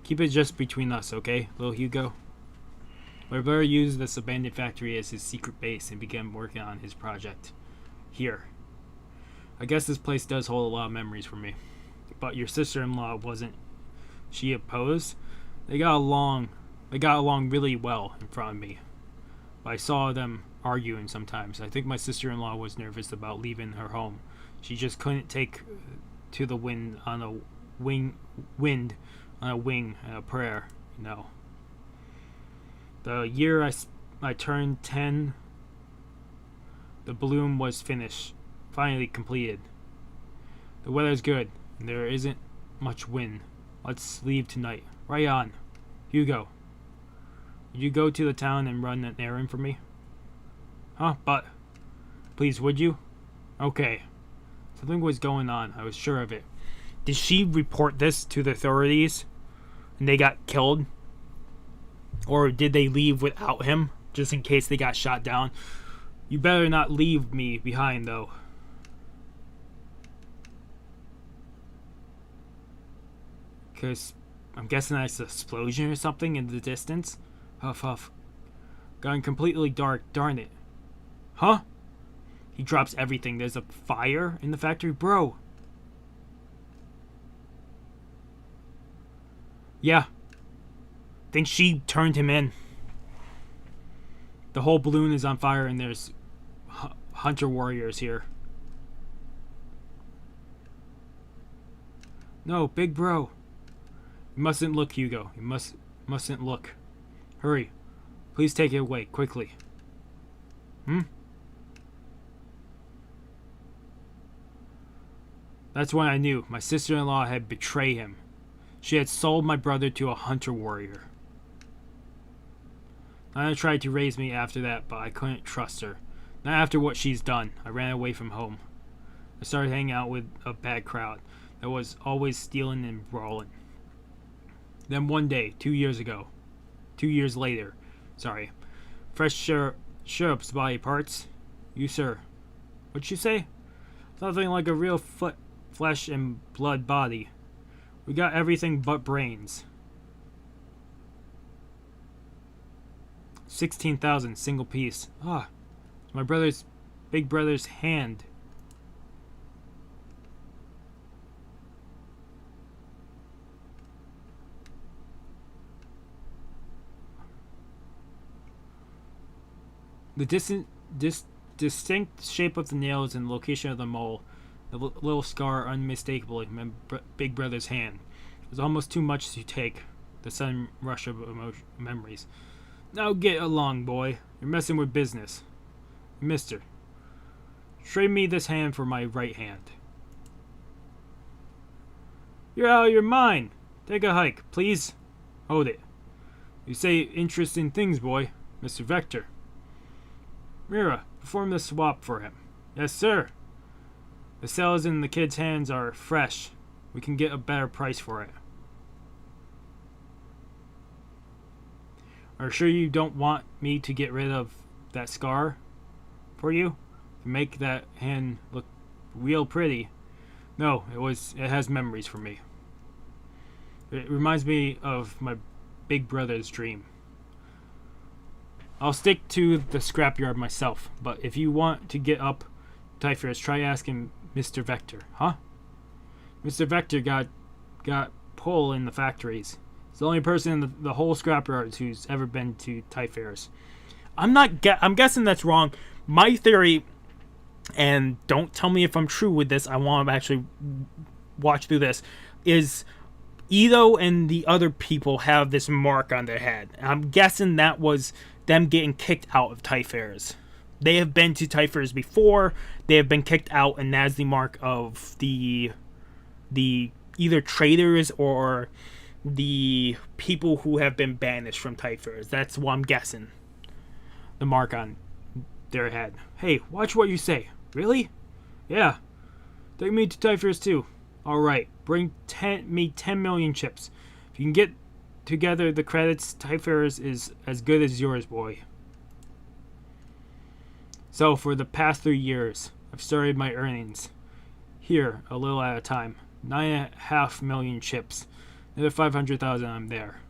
S1: Keep it just between us, okay, little Hugo? My brother used this abandoned factory as his secret base and began working on his project. Here. I guess this place does hold a lot of memories for me. But your sister-in-law wasn't she opposed? They got along really well in front of me. But I saw them arguing sometimes. I think my sister-in-law was nervous about leaving her home. She just couldn't take to the wind on a wind on a wing and a prayer, you know. The year I turned 10, the balloon was finished, finally completed. The weather's good, and there isn't much wind. Let's leave tonight. Right on. Hugo, would you go to the town and run an errand for me? Huh? But, please, would you? Okay. Something was going on. I was sure of it. Did she report this to the authorities and they got killed? Or did they leave without him, just in case they got shot down? You better not leave me behind, though. Because I'm guessing that's an explosion or something in the distance. Huff, huff. Gone completely dark, darn it. Huh? He drops everything. There's a fire in the factory? Bro. Yeah. Think she turned him in. The whole balloon is on fire and there's hunter warriors here. No, big bro. You mustn't look, Hugo. You mustn't look. Hurry. Please take it away, quickly. That's when I knew my sister-in-law had betrayed him. She had sold my brother to a hunter warrior. Nana tried to raise me after that, but I couldn't trust her. Not after what she's done. I ran away from home. I started hanging out with a bad crowd that was always stealing and brawling. Then one day, 2 years later, fresh sheriff's body parts. You, sir. What'd you say? Something like a real flesh and blood body. We got everything but brains. 16,000 single piece. Ah, it's my big brother's hand. The distinct shape of the nails and location of the mole, the little scar unmistakably my big brother's hand. It was almost too much to take, the sudden rush of memories. Now get along, boy. You're messing with business. Mister, trade me this hand for my right hand. You're out of your mind. Take a hike, please. Hold it. You say interesting things, boy. Mr. Vector. Mira, perform the swap for him. Yes, sir. The cells in the kid's hands are fresh. We can get a better price for it. Are you sure you don't want me to get rid of that scar for you? To make that hand look real pretty. No, it has memories for me. It reminds me of my big brother's dream. I'll stick to the scrapyard myself, but if you want to get up Typhus, try asking Mr. Vector. Huh? Mr. Vector got pull in the factories. He's the only person in the whole scrapyard who's ever been to Typhus. I'm guessing that's wrong. My theory, and don't tell me if I'm true with this, I want to actually watch through this, is Ito and the other people have this mark on their head. I'm guessing that was them getting kicked out of Typhus. They have been to Typhus before. They have been kicked out, and that's the mark of the either traitors or the people who have been banished from Typhus. That's what I'm guessing. The mark on their head. Hey, watch what you say. Really? Yeah. Take me to Typhus too. Alright, bring me 10 million chips. If you can get together the credits, Typhus is as good as yours, boy. So, for the past 3 years, I've started my earnings. Here, a little at a time. 9.5 million chips. Another 500,000, I'm there.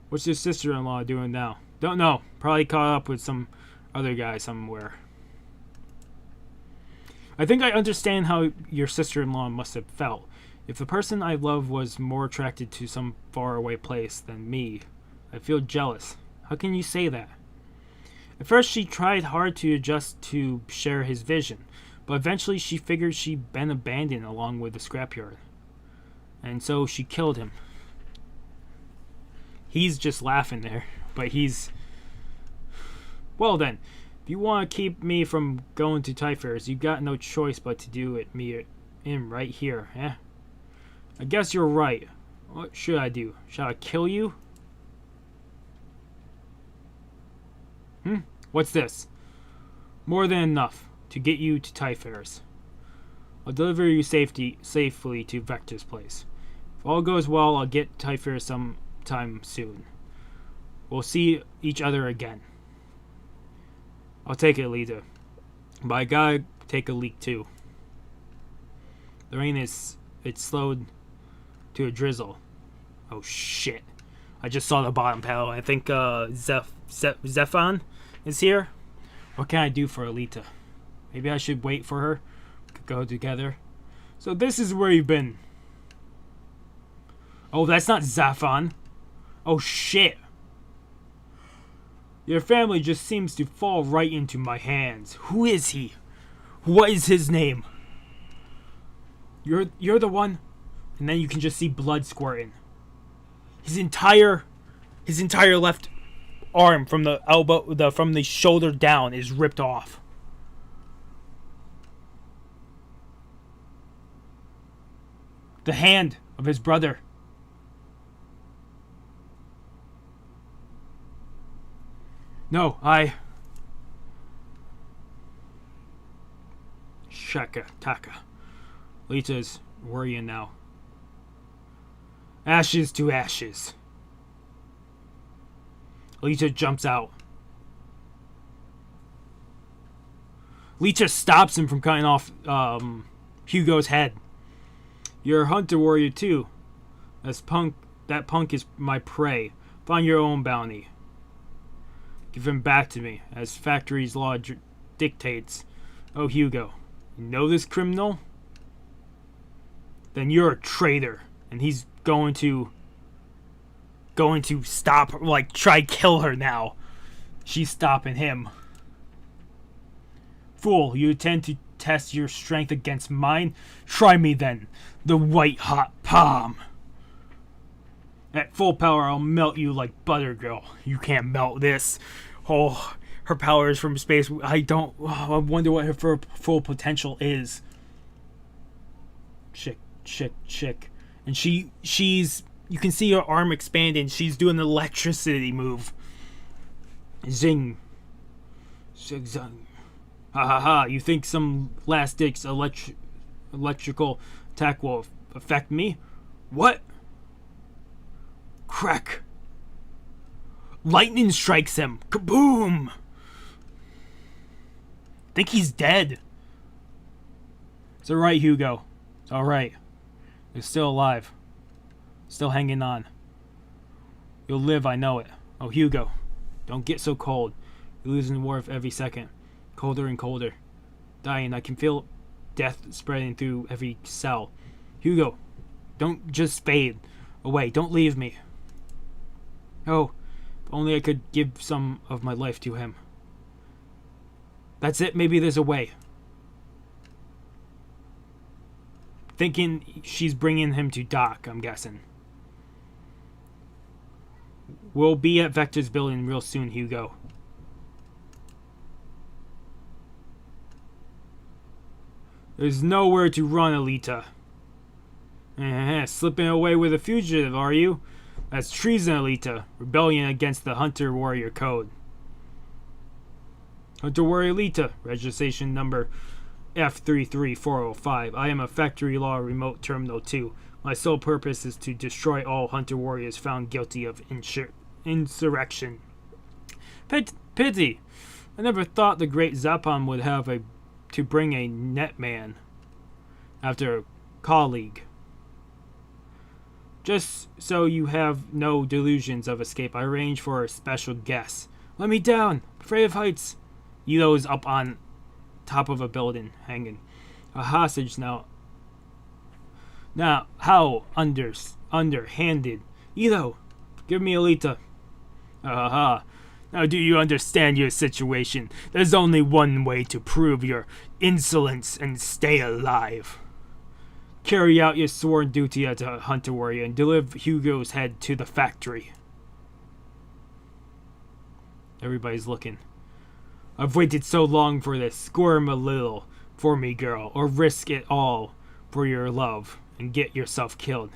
S1: What's your sister-in-law doing now? Don't know. Probably caught up with some other guy somewhere. I think I understand how your sister-in-law must have felt. If the person I love was more attracted to some faraway place than me, I feel jealous. How can you say that? At first she tried hard to adjust to share his vision, but eventually she figured she'd been abandoned along with the scrapyard. And so she killed him. He's just laughing there, but he's... Well then, if you want to keep me from going to Typhus, you got no choice but to do it me in right here, eh? I guess you're right. What should I do? Shall I kill you? What's this? More than enough to get you to Typhus. I'll deliver you safely to Vector's place. If all goes well, I'll get Typhus sometime soon. We'll see each other again. I'll take it, Alita. But I gotta take a leak too. The rain it's slowed to a drizzle. Oh shit. I just saw the bottom panel. I think Zephon is here. What can I do for Alita? Maybe I should wait for her. We could go together. So this is where you've been. Oh, that's not Zephon. Oh shit. Your family just seems to fall right into my hands. Who is he? What is his name? You're the one. And then you can just see blood squirting. His entire left arm from the elbow, from the shoulder down is ripped off. The hand of his brother. No, Shaka Taka. Lita's worrying now. Ashes to ashes. Alita jumps out. Alita stops him from cutting off Hugo's head. You're a hunter warrior too. That punk is my prey. Find your own bounty. Give him back to me, as factory's law dictates. Oh, Hugo, you know this criminal? Then you're a traitor, and he's going to stop, try kill her now. She's stopping him. Fool, you intend to test your strength against mine? Try me then, the white hot palm. At full power, I'll melt you like butter, girl. You can't melt this. Oh, her power is from space. I wonder what her full potential is. Chick. And she's... You can see her arm expanding. She's doing the electricity move. Zing. Zing. Ha ha ha. You think some last ditch electrical attack will affect me? What? Crack. Lightning strikes him. Kaboom! Think he's dead. It's alright, Hugo. It's alright. You're still alive. Still hanging on. You'll live, I know it. Oh, Hugo. Don't get so cold. You're losing warmth every second. Colder and colder. Dying. I can feel death spreading through every cell. Hugo. Don't just fade away. Don't leave me. Oh, if only I could give some of my life to him. That's it. Maybe there's a way. Thinking she's bringing him to Doc, I'm guessing. We'll be at Vector's building real soon, Hugo. There's nowhere to run, Alita. Slipping away with a fugitive, are you? That's treason, Alita. Rebellion against the Hunter Warrior Code. Hunter Warrior Alita. Registration number F33405. I am a Factory Law Remote Terminal 2. My sole purpose is to destroy all Hunter Warriors found guilty of insurrection. Pity. I never thought the great Zappan would have to bring a netman after a colleague. Just so you have no delusions of escape, I arranged for a special guest. Let me down! Afraid of heights! Ito's up on top of a building, hanging. A hostage now. Now, how underhanded. Ito, give me Alita. Aha. Now do you understand your situation? There's only one way to prove your insolence and stay alive. Carry out your sworn duty as a Hunter Warrior and deliver Hugo's head to the factory. Everybody's looking. I've waited so long for this. Squirm a little for me, girl, or risk it all for your love and get yourself killed.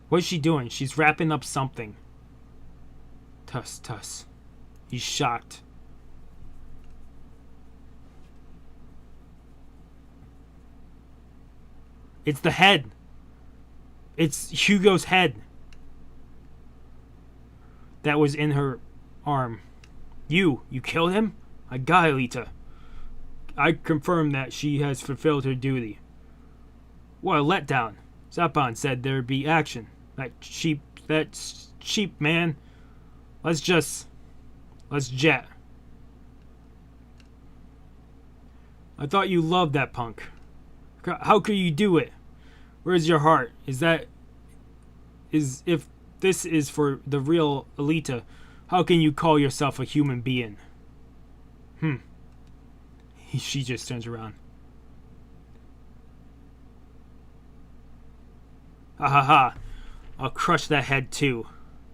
S1: What's she doing? She's wrapping up something. Tuss, tuss. He's shocked. It's the head. It's Hugo's head that was in her arm. You killed him? I got Alita. I confirm that she has fulfilled her duty. What a letdown. Zapan said there'd be action. That's cheap, man. Let's jet. I thought you loved that punk. How could you do it? Where's your heart? If this is for the real Alita, how can you call yourself a human being? She just turns around. Ha ha ha. I'll crush that head too.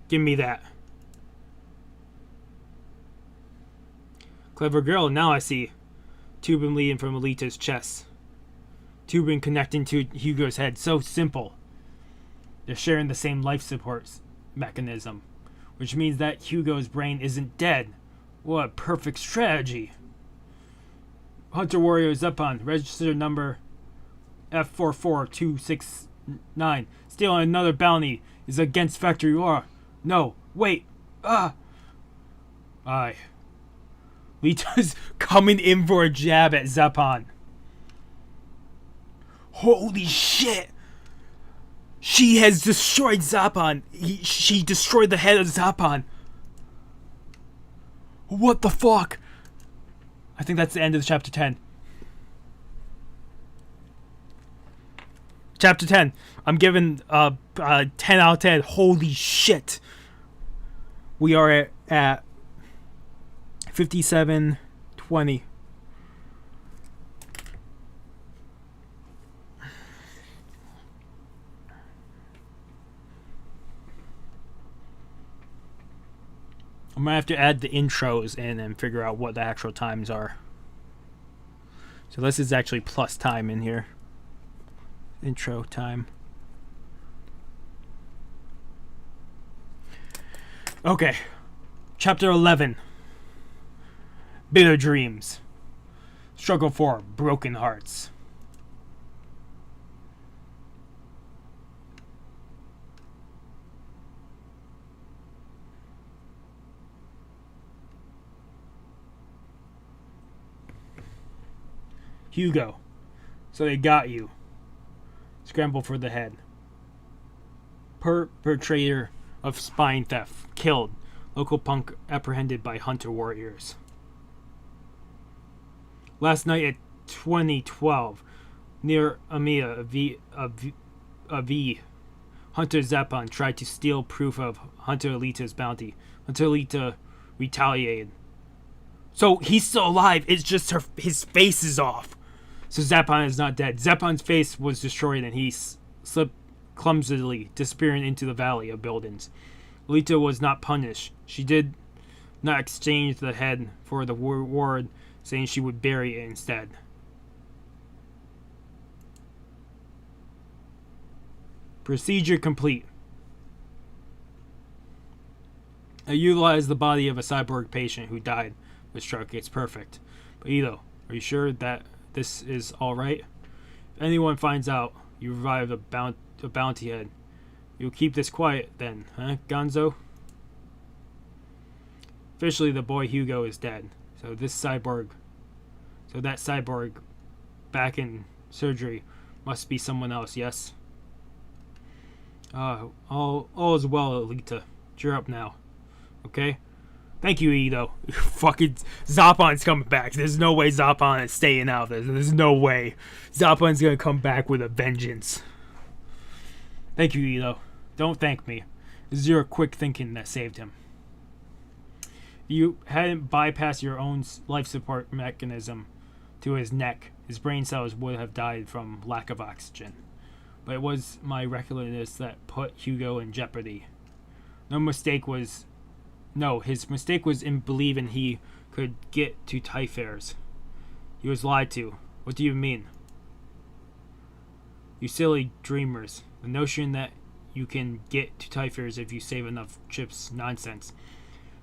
S1: Give me that. Clever girl, now I see. Tubing leading from Alita's chest. Tubing connecting to Hugo's head. So simple. They're sharing the same life support mechanism, which means that Hugo's brain isn't dead. What a perfect strategy. Hunter Warrior Zapan, register number F44269. Stealing another bounty is against factory law. No, wait. Aye. Lita's coming in for a jab at Zapan. Holy shit! She has destroyed Zapan. She destroyed the head of Zapan. What the fuck? I think that's the end of chapter 10. Chapter 10. I'm giving 10 out of 10. Holy shit. We are at 57:20. I'm going to have to add the intros in and figure out what the actual times are. So this is actually plus time in here. Intro time. Okay. Chapter 11. Bitter Dreams. Struggle for Broken Hearts. Hugo. So they got you. Scramble for the head. Perpetrator of spine theft. Killed. Local punk apprehended by hunter warriors. Last night at 2012, near Amiya, Hunter Zapan tried to steal proof of Hunter Alita's bounty. Hunter Alita retaliated. So he's still alive. It's just his face is off. So Zapan is not dead. Zapan's face was destroyed and he slipped clumsily, disappearing into the valley of buildings. Alita was not punished. She did not exchange the head for the reward, saying she would bury it instead. Procedure complete. I utilized the body of a cyborg patient who died with struck. It's perfect. But Ito, are you sure that this is alright? If anyone finds out you revived a bounty head, you'll keep this quiet then, huh, Gonzo? Officially, the boy Hugo is dead. So that cyborg back in surgery must be someone else, yes? All is well, Alita. Cheer up now. Okay? Thank you, Ito. Fucking Zapan's coming back. There's no way Zapan is staying out of this. There's no way. Zapan's gonna come back with a vengeance. Thank you, Ito. Don't thank me. This is your quick thinking that saved him. If you hadn't bypassed your own life support mechanism to his neck, his brain cells would have died from lack of oxygen. but it was my recklessness that put Hugo in jeopardy. His mistake was in believing he could get to Typhairs. He was lied to. What do you mean? You silly dreamers. The notion that you can get to Typhairs if you save enough chips, nonsense.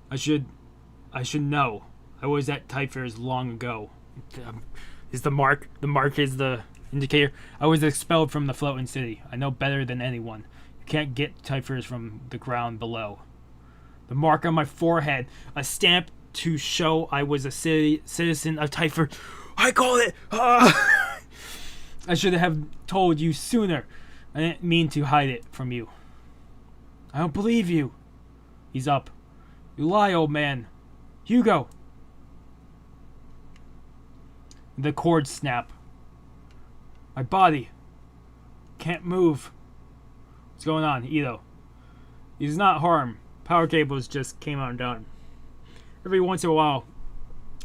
S1: I should know. I was at Typhairs long ago. Is the mark? The mark is the indicator. I was expelled from the floating city. I know better than anyone. You can't get Typhairs from the ground below. The mark on my forehead, a stamp to show I was a citizen of Typhairs. I called it. I should have told you sooner. I didn't mean to hide it from you. I don't believe you. He's up. You lie, old man. Hugo. The cords snap. My body can't move. What's going on, Ito? He's not harmed. Power cables just came undone. Every once in a while,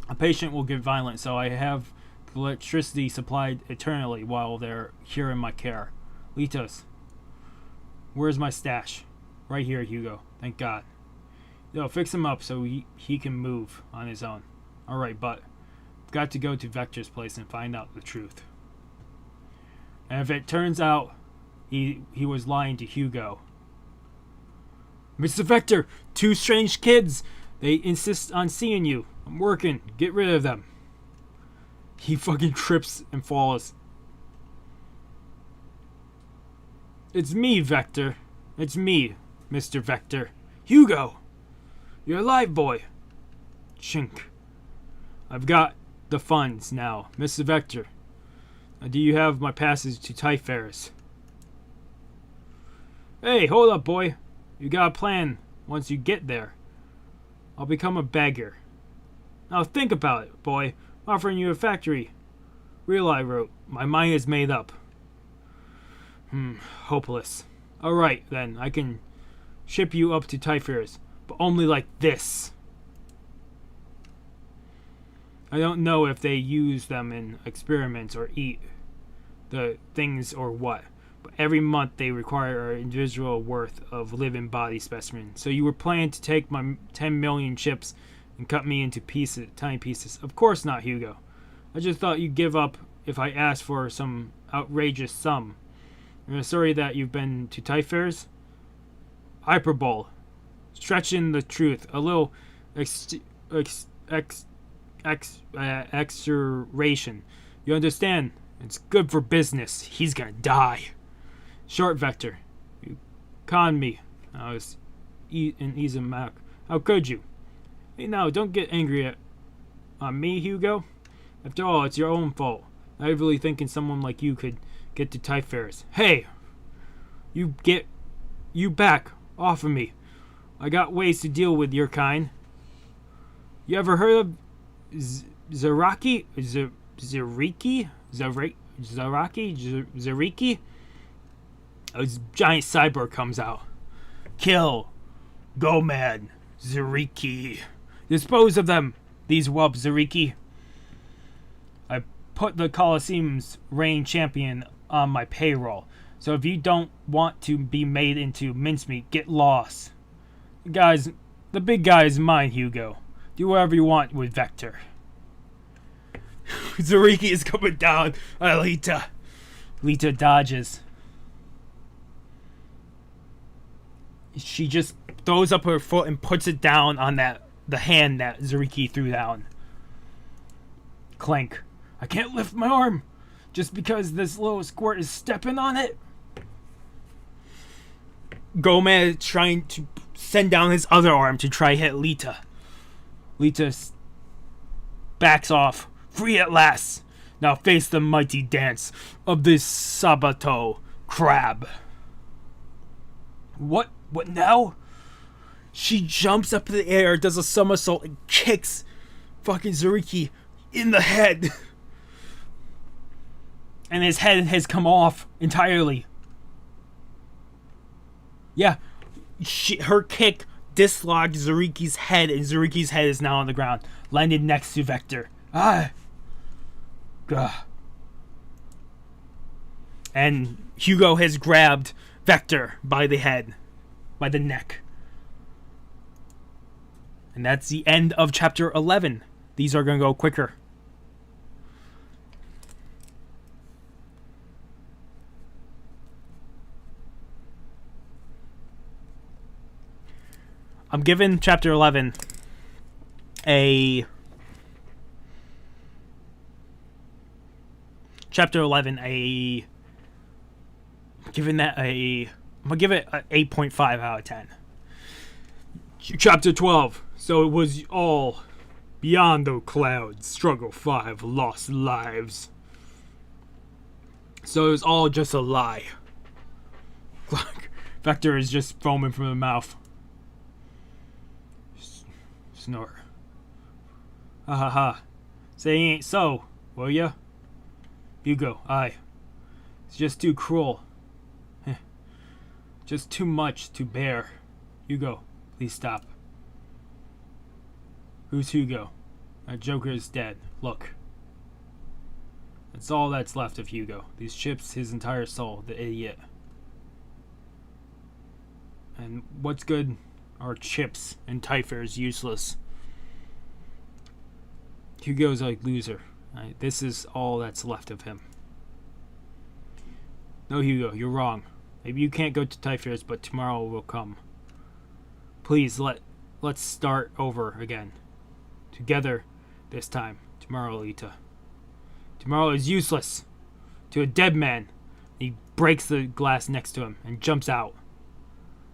S1: a patient will get violent, so I have electricity supplied eternally while they're here in my care. Litos, where's my stash? Right here, Hugo. Thank God. Yo, fix him up so he can move on his own. Alright, but I've got to go to Vector's place and find out the truth. And if it turns out he was lying to Hugo. Mr. Vector, two strange kids. They insist on seeing you. I'm working. Get rid of them. He fucking trips and falls. It's me, Vector. It's me, Mr. Vector. Hugo! You're alive, boy. Chink. I've got the funds now. Mr. Vector, do you have my passage to Typhairs? Hey, hold up, boy. You got a plan once you get there. I'll become a beggar. Now think about it, boy. I'm offering you a factory. Real I wrote. My mind is made up. Hopeless. Alright, then. I can ship you up to Typhairs, but only like this. I don't know if they use them in experiments or eat the things or what, but every month they require an individual worth of living body specimen. So you were planning to take my 10 million chips and cut me into pieces, tiny pieces. Of course not, Hugo. I just thought you'd give up if I asked for some outrageous sum. I'm sorry that you've been to Typhairs. Hyperbole. Stretching the truth. A little exaggeration. You understand? It's good for business. He's gonna die. Short Vector. You conned me. I was easy Mac. How could you? Hey, now, don't get angry on me, Hugo. After all, it's your own fault. Naively thinking someone like you could get to Typhairs. Hey! You back off of me. I got ways to deal with your kind. You ever heard of Zaraki? Zariki? Zariki? A giant cyborg comes out. Kill. Go mad. Zariki. Dispose of them, these whelps, Zariki. I put the Colosseum's reigning champion on my payroll. So if you don't want to be made into mincemeat, get lost. The big guy is mine, Hugo. Do whatever you want with Vector. Zariki is coming down. Alita. Alita dodges. She just throws up her foot and puts it down on the hand that Zariki threw down. Clank. I can't lift my arm just because this little squirt is stepping on it. Gomez trying to send down his other arm to try hit Lita. Lita backs off. Free at last. Now face the mighty dance of this Sabato crab. What now? She jumps up in the air, does a somersault, and kicks fucking Zariki in the head. And his head has come off entirely. Yeah, her kick dislodged Zariki's head, and Zariki's head is now on the ground, landed next to Vector. And And Hugo has grabbed Vector by the head, by the neck. And that's the end of chapter 11. These are going to go quicker. I'm giving chapter 11 a... Chapter 11 a... I'm giving that a... I'm going to give it an 8.5 out of 10. Chapter 12. So it was all beyond the clouds. Struggle 5. Lost lives. So it was all just a lie. Vector is just foaming from the mouth. Snore. Ha ha ha. Say it ain't so, will ya? Hugo, aye. It's just too cruel. Just too much to bear. Hugo, please stop. Who's Hugo? That Joker is dead. Look. That's all that's left of Hugo. These chips, his entire soul, the idiot. And what's good are chips, and Typher is useless. Hugo's a loser. This is all that's left of him. No, Hugo, you're wrong. Maybe you can't go to Typher's, but tomorrow will come. Please, let's start over again. Together, this time. Tomorrow, Alita. Tomorrow is useless to a dead man. He breaks the glass next to him and jumps out.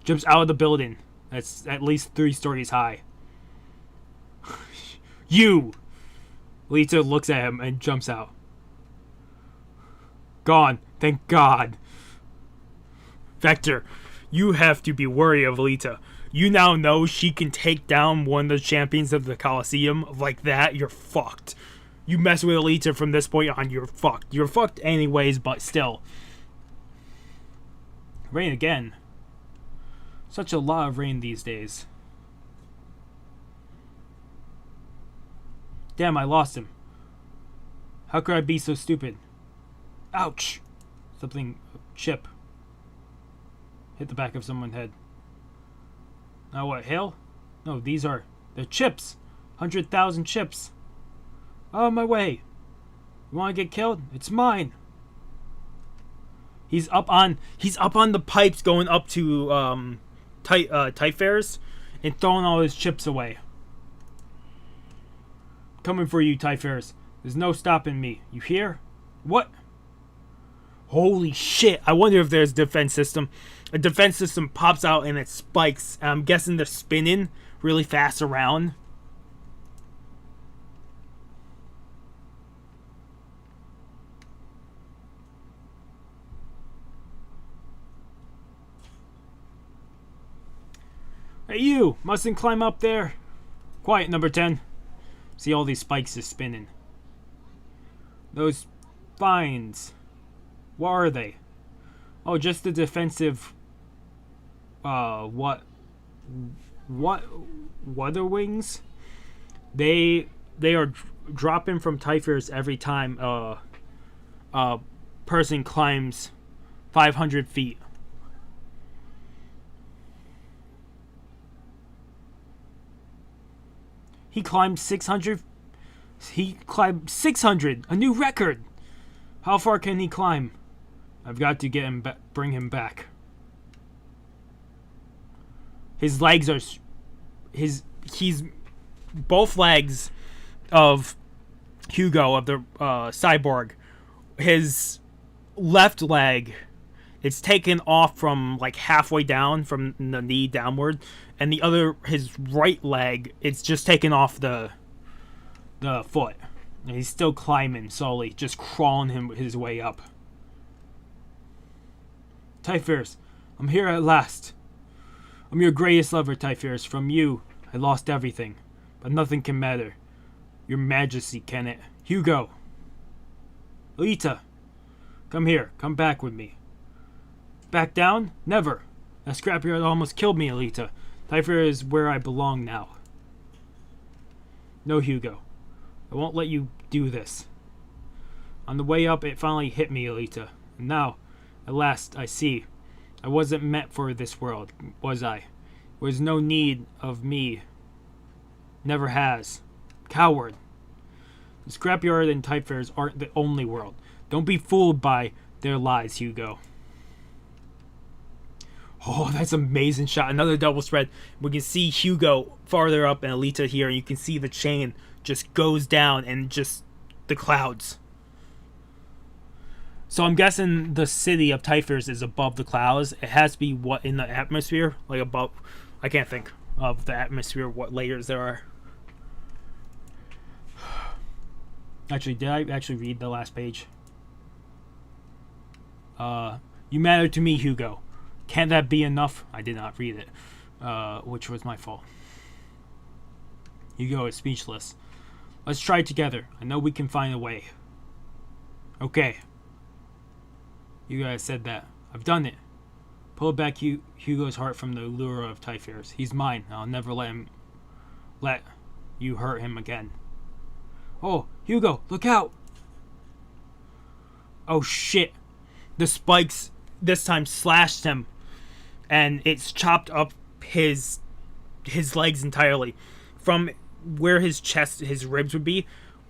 S1: Jumps out of the building. That's at least 3 stories high. You! Alita looks at him and jumps out. Gone. Thank God. Vector, you have to be wary of Alita. You now know she can take down one of the champions of the Coliseum like that. You're fucked. You mess with Alita from this point on, you're fucked. You're fucked anyways, but still. Rain again. Such a lot of rain these days. Damn, I lost him. How could I be so stupid? Ouch! Something... a chip. Hit the back of someone's head. Now what, hail? No, these are... they're chips! 100,000 chips! Out of my way! You wanna get killed? It's mine! He's up on the pipes going up to, Typhares and throwing all his chips away. Coming for you, Typhares. There's no stopping me. You hear? What? Holy shit. I wonder if there's a defense system. A defense system pops out and it spikes. I'm guessing they're spinning really fast around. Hey you! Mustn't climb up there. Quiet, number 10. See all these spikes is spinning. Those vines. What are they? Oh, just the defensive... what? Weather wings? They are dropping from Typhus every time a person climbs 500 feet. He climbed 600. He climbed 600, a new record. How far can he climb? I've got to get him bring him back. His legs are he's both legs of Hugo, of the cyborg. His left leg, it's taken off from like halfway down from the knee downward, and the other, his right leg, it's just taken off the foot. And he's still climbing slowly, just crawling his way up. Typhus, I'm here at last. I'm your greatest lover, Typhus. From you, I lost everything, but nothing can matter. Your majesty can it. Hugo. Alita. Come here. Come back with me. Back down? Never. That scrapyard almost killed me, Alita. Typhus is where I belong now. No, Hugo. I won't let you do this. On the way up, it finally hit me, Alita. And now, At last, I see. I wasn't meant for this world, was I? There was no need of me. Never has. Coward. The scrapyard and type fairs aren't the only world. Don't be fooled by their lies, Hugo. Oh, that's an amazing shot. Another double spread. We can see Hugo farther up and Alita here. And you can see the chain just goes down and just the clouds. So I'm guessing the city of Typhus is above the clouds. It has to be what in the atmosphere? Like above. I can't think of the atmosphere, what layers there are. Actually, did I actually read the last page? You matter to me, Hugo. Can't that be enough? I did not read it, which was my fault. Hugo is speechless. Let's try it together. I know we can find a way. Okay. You guys said that. I've done it. Pull back Hugo's heart from the lure of Typhus. He's mine. I'll never let you hurt him again. Oh, Hugo, look out! Oh shit. The spikes this time slashed him, and it's chopped up his legs entirely. From where his chest, his ribs would be,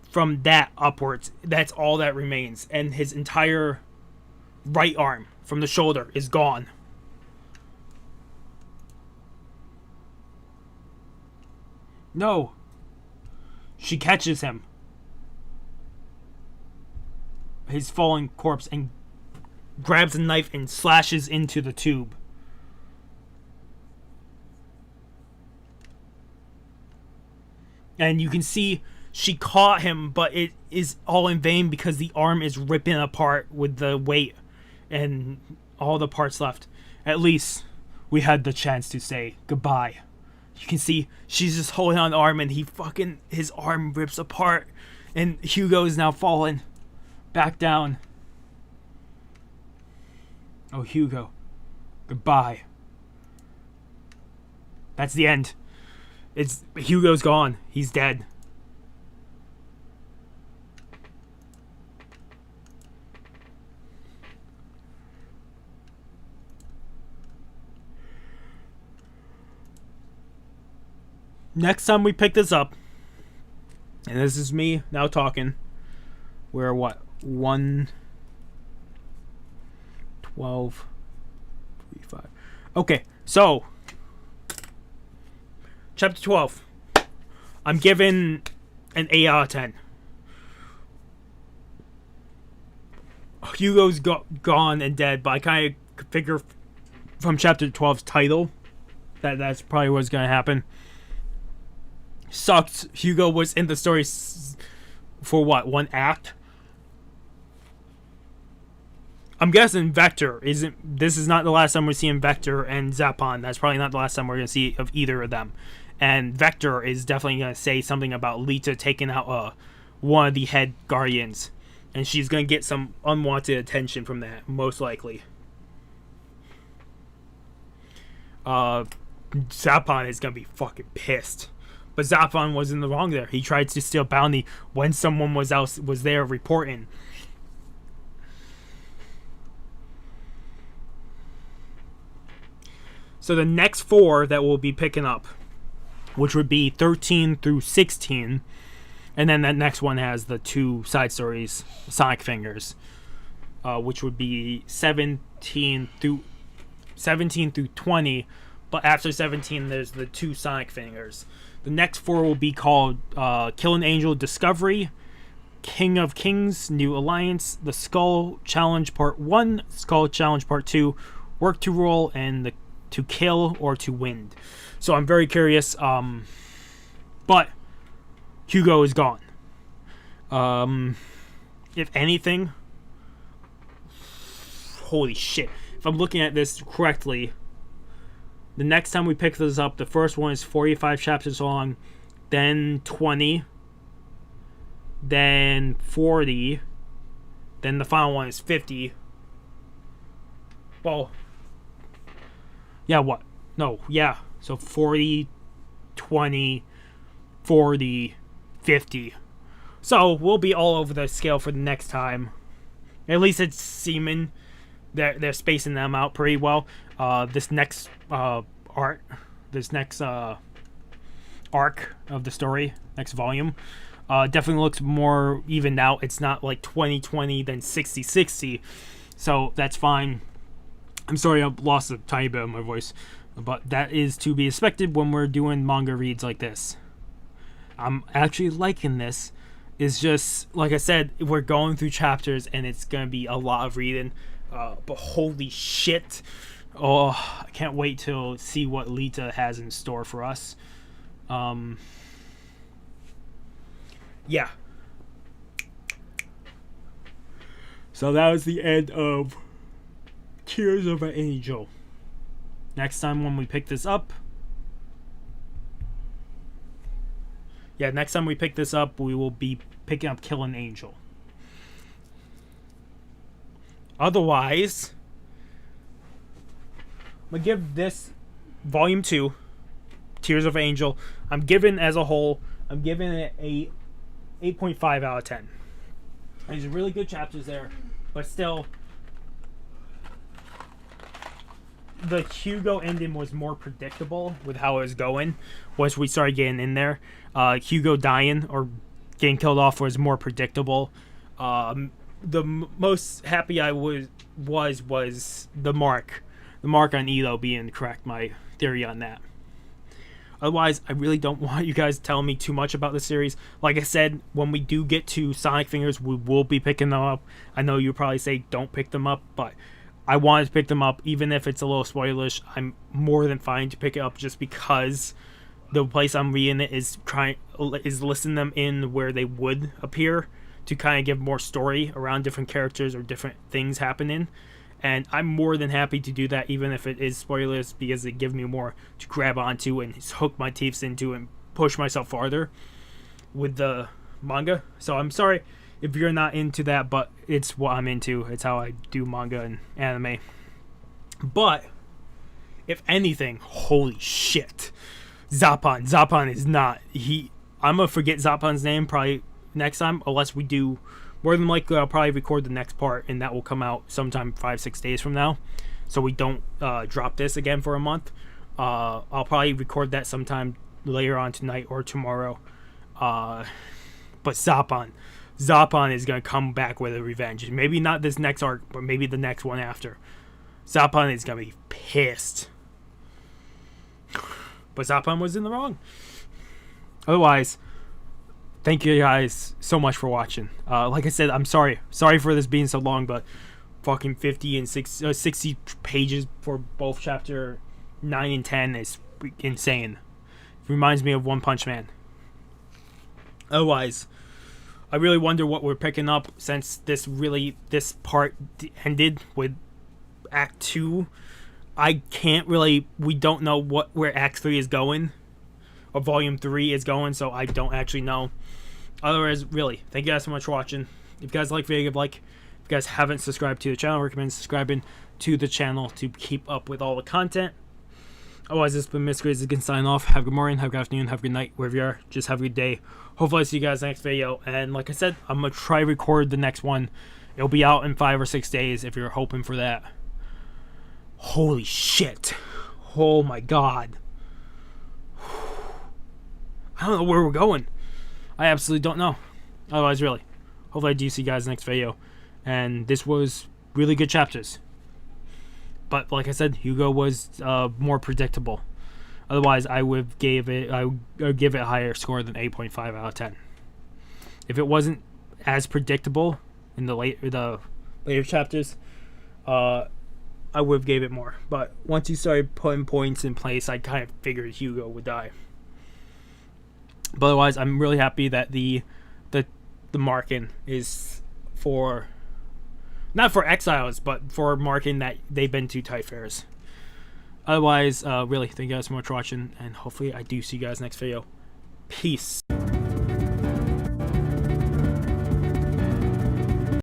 S1: from that upwards, that's all that remains. And his entire right arm from the shoulder is gone. No. She catches him. His falling corpse and grabs a knife and slashes into the tube. And you can see she caught him, but it is all in vain because the arm is ripping apart with the weight and all the parts left. At least we had the chance to say goodbye. You can see she's just holding on the arm and his arm rips apart and Hugo is now falling back down. Oh, Hugo. Goodbye. That's the end. Hugo's gone. He's dead. Next time we pick this up, and this is me now talking, we're what? 1:12, 3:5. Okay, so chapter 12. I'm giving an 8 out of 10. Hugo's gone and dead, but I kind of figure from chapter 12's title that that's probably what's going to happen. Sucks. Hugo was in the story for what? One act? I'm guessing Vector isn't. This is not the last time we're seeing Vector and Zapon. That's probably not the last time we're going to see of either of them. And Vector is definitely going to say something about Alita taking out one of the head guardians. And she's going to get some unwanted attention from that, most likely. Zapon is going to be fucking pissed. But Zapon was in the wrong there. He tried to steal bounty when someone was there reporting. So the next 4 that we'll be picking up, which would be 13 through 16, and then that next one has the 2 side stories, Sonic Fingers, which would be 17 through 20, but after 17 there's the 2 Sonic Fingers. The next 4 will be called Kill an Angel Discovery, King of Kings New Alliance, the Skull Challenge Part 1, Skull Challenge Part 2, Work to Roll, and the To Kill or To Win. So I'm very curious, but Hugo is gone. If anything, holy shit, if I'm looking at this correctly, the next time we pick this up, the first one is 45 chapters long, then 20, then 40, then the final one is 50. Well, yeah, what? No, yeah. So 40, 20, 40, 50. So we'll be all over the scale for the next time. At least it's seeming. they're spacing them out pretty well. This next arc of the story, next volume, definitely looks more evened out. It's not like 20-20 then 60-60, so that's fine. I'm sorry I lost a tiny bit of my voice, but that is to be expected when we're doing manga reads like this. I'm actually liking this. It's just, like I said, we're going through chapters and it's going to be a lot of reading. But holy shit. Oh, I can't wait to see what Alita has in store for us. Yeah. So that was the end of Tears of an Angel. Next time when we pick this up, we will be picking up Kill an Angel. Otherwise, I'm going to give this Volume 2, Tears of an Angel, I'm giving as a whole, I'm giving it a 8.5 out of 10. There's really good chapters there, but still, the Hugo ending was more predictable with how it was going once we started getting in there. Hugo dying or getting killed off was more predictable. The most happy I was the mark on Ito being correct, my theory on that. Otherwise, I really don't want you guys telling me too much about the series. Like I said, when we do get to Sonic Fingers, we will be picking them up. I know you probably say don't pick them up, but I wanted to pick them up, even if it's a little spoilerish. I'm more than fine to pick it up just because the place I'm reading it is listing them in where they would appear to kind of give more story around different characters or different things happening. And I'm more than happy to do that, even if it is spoilers, because it gives me more to grab onto and hook my teeth into and push myself farther with the manga. So I'm sorry if you're not into that, but it's what I'm into. It's how I do manga and anime. But if anything, holy shit, Zappan is not. I'm gonna forget Zappan's name probably next time, unless we do. More than likely, I'll probably record the next part, and that will come out sometime 5-6 days from now, so we don't drop this again for a month. I'll probably record that sometime later on tonight or tomorrow. But Zappan is going to come back with a revenge. Maybe not this next arc, but maybe the next one after. Zappan is going to be pissed. But Zappan was in the wrong. Otherwise, thank you guys so much for watching. Like I said, I'm sorry for this being so long, but fucking 50 and 60 pages for both chapter 9 and 10 is insane. It reminds me of One Punch Man. Otherwise, I really wonder what we're picking up since this part ended with Act 2. We don't know where Act 3 is going, or Volume 3 is going, so I don't actually know. Otherwise, really, thank you guys so much for watching. If you guys like the video, give a like. If you guys haven't subscribed to the channel, I recommend subscribing to the channel to keep up with all the content. Otherwise, this has been Miss Grizz. You can sign off. Have a good morning, have a good afternoon, have a good night, wherever you are. Just have a good day. Hopefully, I'll see you guys in the next video. And like I said, I'm going to try to record the next one. It'll be out in 5 or 6 days if you're hoping for that. Holy shit. Oh my god. I don't know where we're going. I absolutely don't know. Otherwise, really, hopefully I do see you guys in the next video. And this was really good chapters. But like I said, Hugo was more predictable. Otherwise, I would give it a higher score than 8.5 out of 10. If it wasn't as predictable in the later chapters, I would have gave it more. But once you started putting points in place, I kind of figured Hugo would die. But otherwise, I'm really happy that the marking is for, not for exiles, but for marking that they've been to Tight Fairs. Otherwise, really, thank you guys so much for watching, and hopefully I do see you guys next video. Peace.